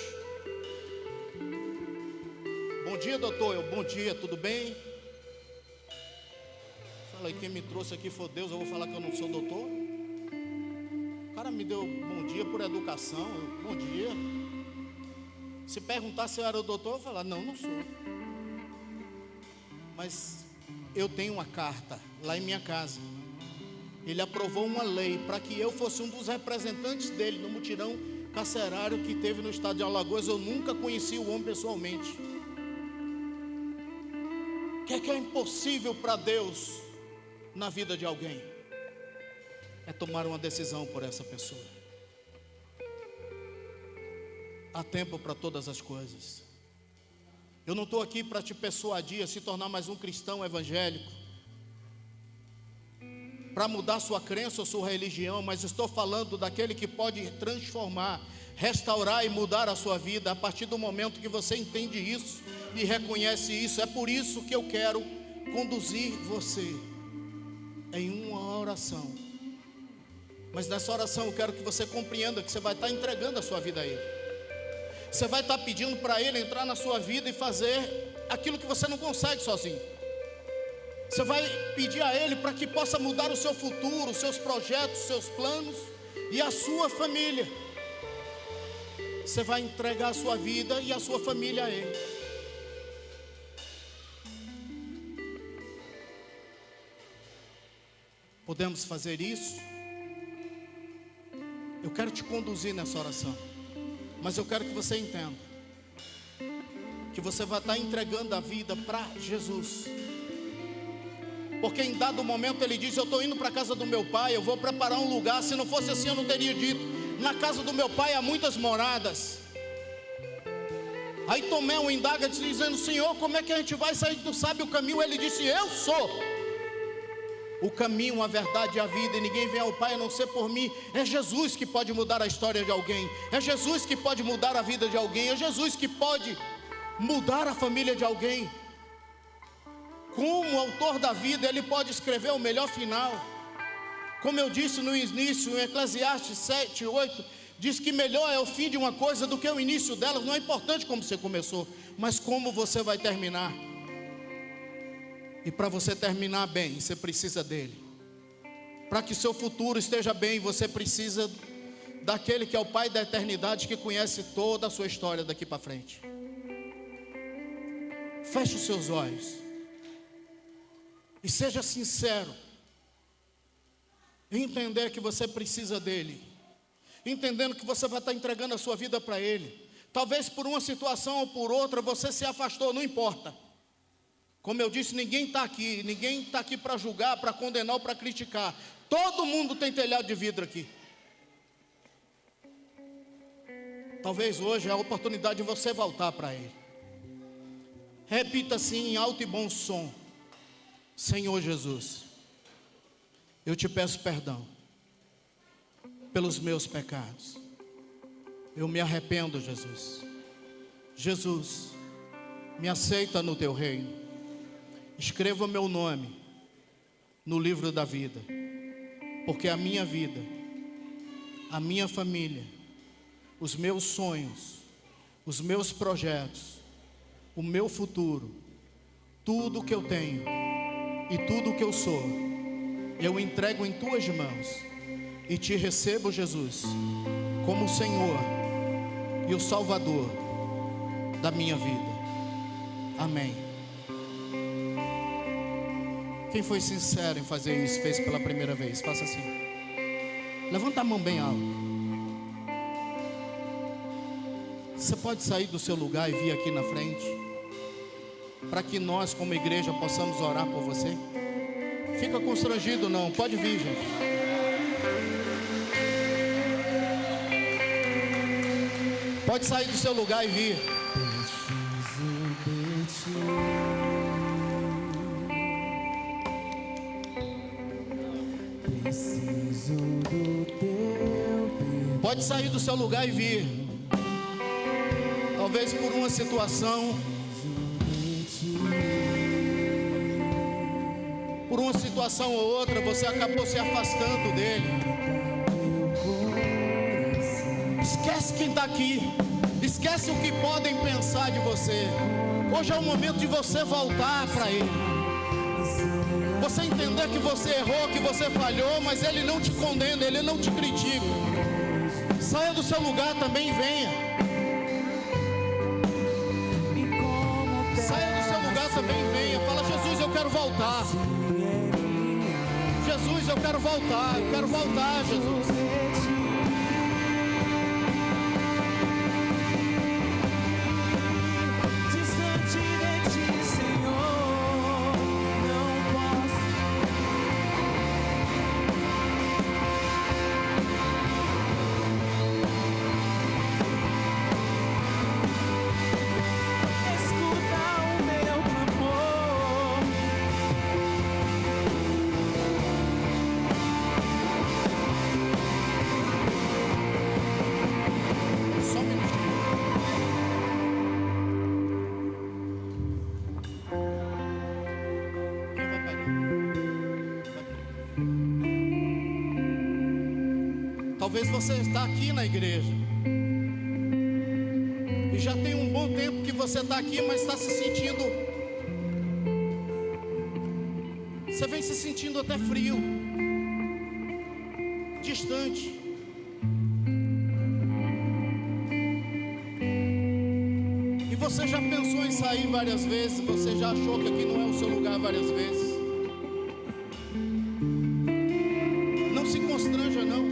Bom dia, doutor. Bom dia, tudo bem? Falei, quem me trouxe aqui foi Deus, eu vou falar que eu não sou doutor? O cara me deu bom dia por educação, bom dia. Se perguntar se eu era o doutor, eu vou falar, não, não sou. Mas eu tenho uma carta lá em minha casa. Ele aprovou uma lei para que eu fosse um dos representantes dele no mutirão carcerário que teve no estado de Alagoas. Eu nunca conheci o homem pessoalmente. O que é impossível para Deus na vida de alguém? É tomar uma decisão por essa pessoa. Há tempo para todas as coisas. Eu não estou aqui para te persuadir a se tornar mais um cristão evangélico, para mudar sua crença ou sua religião, mas estou falando daquele que pode transformar, restaurar e mudar a sua vida a partir do momento que você entende isso e reconhece isso. É por isso que eu quero conduzir você em uma oração. Mas nessa oração eu quero que você compreenda que você vai estar entregando a sua vida a Ele. Você vai estar pedindo para Ele entrar na sua vida e fazer aquilo que você não consegue sozinho. Você vai pedir a Ele para que possa mudar o seu futuro, os seus projetos, os seus planos e a sua família. Você vai entregar a sua vida e a sua família a Ele. Podemos fazer isso? Eu quero te conduzir nessa oração, mas eu quero que você entenda que você vai estar entregando a vida para Jesus. Porque em dado momento ele diz, eu estou indo para a casa do meu pai, eu vou preparar um lugar. Se não fosse assim eu não teria dito, na casa do meu pai há muitas moradas. Aí Tomé o indaga dizendo, Senhor, como é que a gente vai sair? Tu sabe o caminho? Ele disse, eu sou o caminho, a verdade e a vida, e ninguém vem ao Pai a não ser por mim. É Jesus que pode mudar a história de alguém, é Jesus que pode mudar a vida de alguém, é Jesus que pode mudar a família de alguém. Como autor da vida, Ele pode escrever o melhor final. Como eu disse no início, em Eclesiastes 7, 8, diz que melhor é o fim de uma coisa do que o início dela. Não é importante como você começou, mas como você vai terminar. E para você terminar bem, você precisa dele. Para que seu futuro esteja bem, você precisa daquele que é o Pai da eternidade, que conhece toda a sua história daqui para frente. Feche os seus olhos e seja sincero em entender que você precisa dele, entendendo que você vai estar entregando a sua vida para ele. Talvez por uma situação ou por outra você se afastou, não importa. Como eu disse, ninguém está aqui para julgar, para condenar ou para criticar. Todo mundo tem telhado de vidro aqui. Talvez hoje é a oportunidade de você voltar para Ele. Repita assim em alto e bom som: Senhor Jesus, eu te peço perdão pelos meus pecados. Eu me arrependo, Jesus. Jesus, me aceita no teu reino. Escreva meu nome no livro da vida, porque a minha vida, a minha família, os meus sonhos, os meus projetos, o meu futuro, tudo que eu tenho e tudo que eu sou, eu entrego em tuas mãos e te recebo, Jesus, como o Senhor e o Salvador da minha vida. Amém. Quem foi sincero em fazer isso, fez pela primeira vez, faça assim. Levanta a mão bem alto. Você pode sair do seu lugar e vir aqui na frente, para que nós como igreja possamos orar por você. Fica constrangido não, pode vir, gente. Pode sair do seu lugar e vir. Pode sair do seu lugar e vir. Talvez por uma situação, por uma situação ou outra, você acabou se afastando dele. Esquece quem está aqui. Esquece o que podem pensar de você. Hoje é o momento de você voltar para Ele. Você entender que você errou, que você falhou, mas Ele não te condena, Ele não te critica. Saia do seu lugar também e venha. Saia do seu lugar também e venha. Fala: Jesus, eu quero voltar. Jesus, eu quero voltar. Eu quero voltar, Jesus. Talvez você está aqui na igreja e já tem um bom tempo que você está aqui, mas está se sentindo, você vem se sentindo até frio, distante. E você já pensou em sair várias vezes, você já achou que aqui não é o seu lugar várias vezes. Não se constranja não.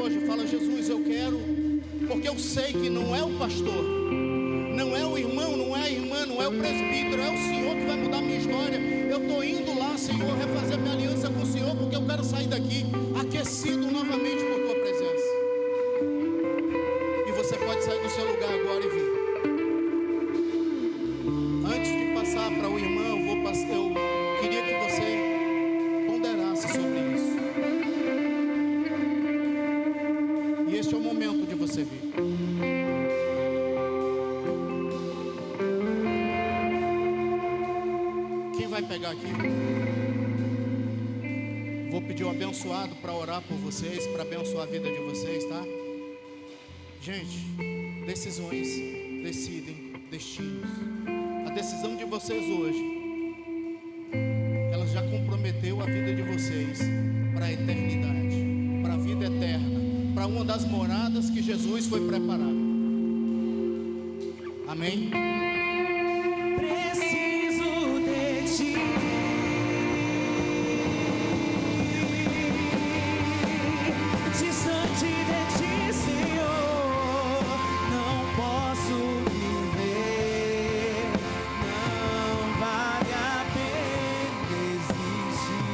Hoje, fala: Jesus, eu quero, porque eu sei que não é o pastor, não é o irmão, não é a irmã, não é o presbítero, é o Senhor que vai mudar a minha história. Eu estou indo lá, Senhor, refazer minha aliança com o Senhor, porque eu quero sair daqui aquecido novamente por Tua presença. E você pode sair do seu lugar agora e vir. Antes de passar para o irmão, eu queria que você ponderasse sobre isso. Este é o momento de você vir. Quem vai pegar aqui? Vou pedir o abençoado para orar por vocês, para abençoar a vida de vocês, tá? Gente, decisões decidem destinos. A decisão de vocês hoje, ela já comprometeu a vida de vocês para a eternidade, para a vida eterna, para uma das moradas que Jesus foi preparado. Amém? Preciso de Ti. Distante de Ti, Senhor, não posso viver. Não vale a pena existir.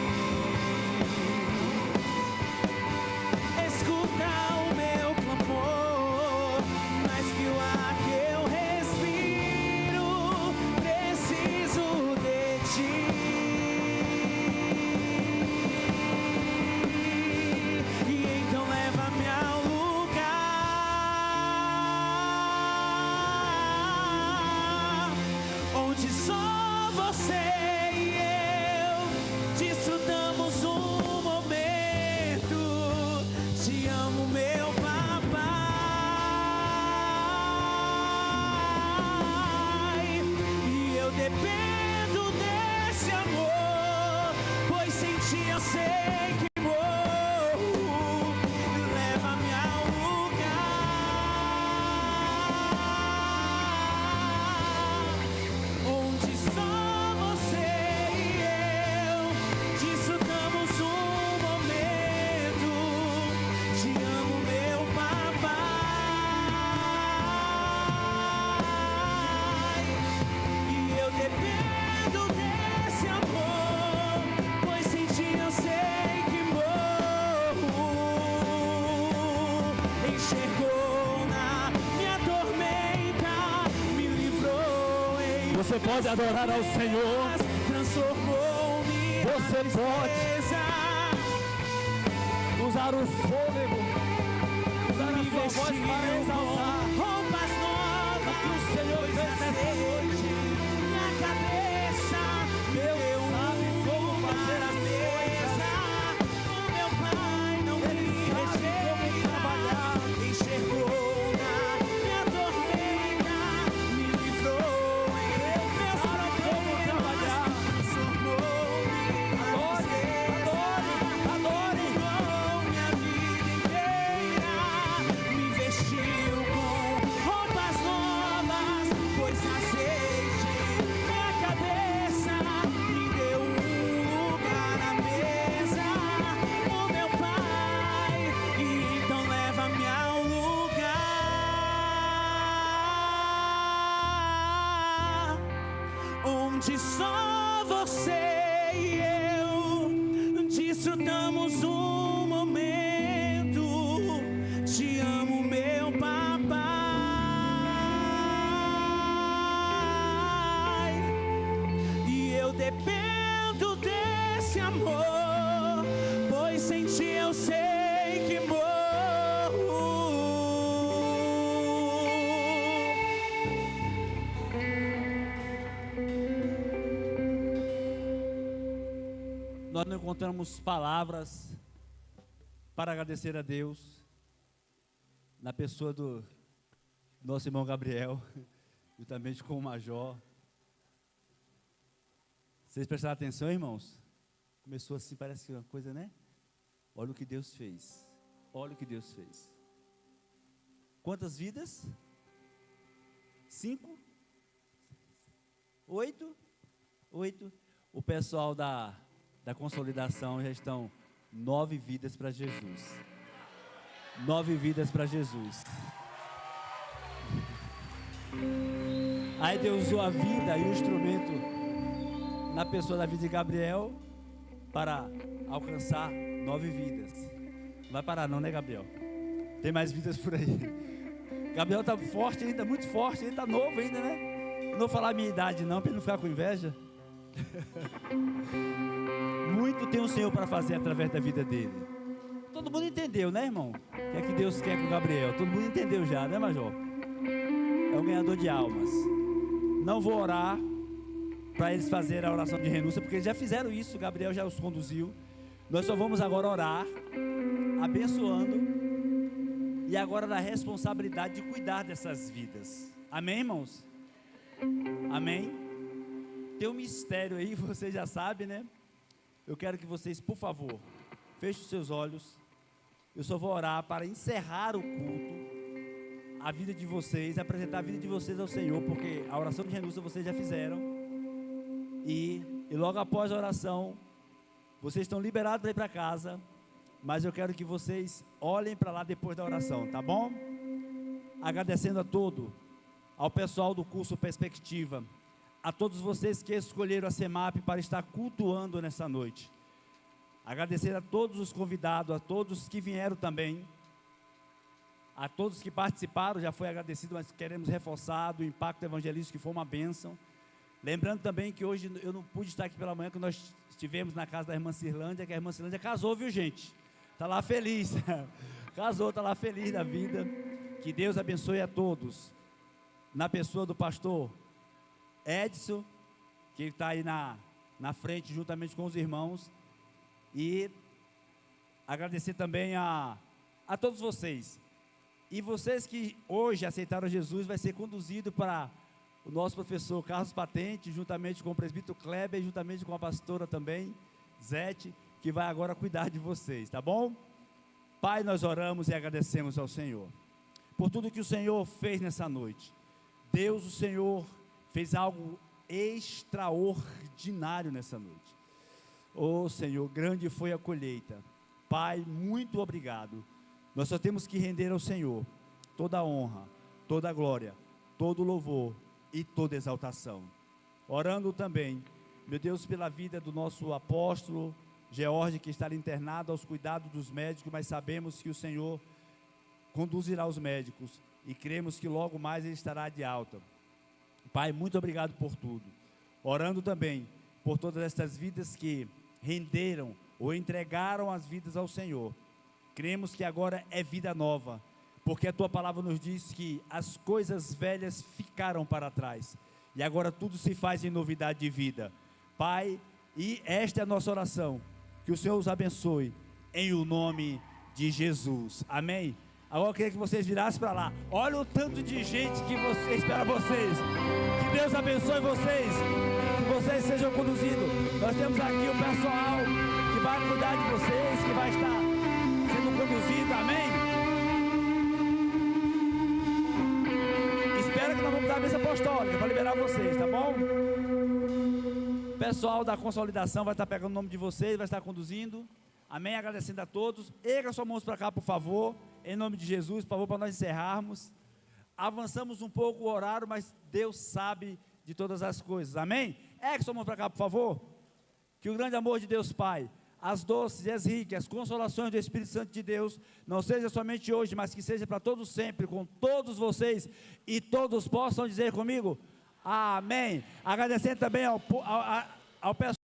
Você pode adorar ao Senhor. Transformou-me. Você pode usar o fôlego, usar a sua voz para exaltar Roupas novas. o que o Senhor fez nessa noite. Minha cabeça. Deus sabe como fazer as coisas. O meu pai não me rejeita. Enxergou na minha tormenta. Me livrou em meus problemas. Transformou-me. Adore. Minha vida inteira me vestiu com roupas novas, pôs azeite minha cabeça, me deu um lugar na mesa, o meu pai, e então leva-me ao lugar onde só você e eu desfrutamos um momento. Te amo, meu papai, e eu dependo desse amor, pois sem ti eu sei que morro. Nós não encontramos palavras para agradecer a Deus na pessoa do nosso irmão Gabriel, juntamente com o Major. Vocês prestaram atenção, irmãos? Começou assim, parece que uma coisa, né? Olha o que Deus fez. Olha o que Deus fez. Quantas vidas? 5? 8? 8. O pessoal da consolidação já estão 9 vidas para Jesus. 9 vidas para Jesus. Aí Deus usou a vida e o instrumento na pessoa da vida de Gabriel para alcançar 9 vidas. Não vai parar não, né, Gabriel? Tem mais vidas por aí. Gabriel está forte ainda, muito forte, ele está novo ainda, né? Não vou falar a minha idade não, para ele não ficar com inveja. Muito tem o Senhor para fazer através da vida dele. Todo mundo entendeu, né, irmão? O que é que Deus quer com o Gabriel? Todo mundo entendeu já, né, Major? É um ganhador de almas. Não vou orar para eles fazerem a oração de renúncia, porque eles já fizeram isso, o Gabriel já os conduziu. Nós só vamos agora orar, abençoando, e agora da responsabilidade de cuidar dessas vidas. Amém, irmãos? Amém? Tem um mistério aí, vocês já sabem, né? Eu quero que vocês, por favor, fechem os seus olhos. Eu só vou orar para encerrar o culto, a vida de vocês, apresentar a vida de vocês ao Senhor, porque a oração de renúncia vocês já fizeram. E logo após a oração, vocês estão liberados para ir para casa, mas eu quero que vocês olhem para lá depois da oração, tá bom? Agradecendo ao pessoal do curso Perspectiva, a todos vocês que escolheram a CEMAP para estar cultuando nessa noite. Agradecer a todos os convidados, a todos que vieram também, a todos que participaram, já foi agradecido, mas queremos reforçar do impacto evangelístico, que foi uma bênção. Lembrando também que hoje eu não pude estar aqui pela manhã, que nós estivemos na casa da irmã Cirlândia, que a irmã Cirlândia casou, viu, gente? Está lá feliz, casou, está lá feliz da vida. Que Deus abençoe a todos, na pessoa do pastor Edson, que está aí na frente, juntamente com os irmãos, e agradecer também a todos vocês. E vocês que hoje aceitaram Jesus, vai ser conduzido para o nosso professor Carlos Patente, juntamente com o presbítero Kleber, juntamente com a pastora também, Zete, que vai agora cuidar de vocês, tá bom? Pai, nós oramos e agradecemos ao Senhor por tudo que o Senhor fez nessa noite. Deus, o Senhor, fez algo extraordinário nessa noite. Oh, Senhor, grande foi a colheita. Pai, muito obrigado. Nós só temos que render ao Senhor toda a honra, toda a glória, todo o louvor e toda a exaltação. Orando também, meu Deus, pela vida do nosso apóstolo George, que está internado aos cuidados dos médicos, mas sabemos que o Senhor conduzirá os médicos e cremos que logo mais ele estará de alta. Pai, muito obrigado por tudo. Orando também por todas estas vidas que renderam ou entregaram as vidas ao Senhor. Cremos que agora é vida nova, porque a Tua palavra nos diz que as coisas velhas ficaram para trás, e agora tudo se faz em novidade de vida. Pai, e esta é a nossa oração, que o Senhor os abençoe, em o nome de Jesus. Amém? Agora eu queria que vocês virassem para lá. Olha o tanto de gente que espera vocês. Que Deus abençoe vocês. Que vocês sejam conduzidos. Nós temos aqui o pessoal que vai cuidar de vocês, que vai estar sendo conduzido. Amém? Espero que nós vamos dar a mesa apostólica para liberar vocês, tá bom? O pessoal da consolidação vai estar pegando o nome de vocês, vai estar conduzindo. Amém? Agradecendo a todos. Erga suas mãos para cá, por favor. Em nome de Jesus, por favor, para nós encerrarmos. Avançamos um pouco o horário, mas Deus sabe de todas as coisas. Amém? Erga sua mão para cá, por favor. Que o grande amor de Deus Pai, as doces e as ricas, as consolações do Espírito Santo de Deus, não seja somente hoje, mas que seja para todos sempre, com todos vocês, e todos possam dizer comigo, amém. Agradecendo também ao pessoal.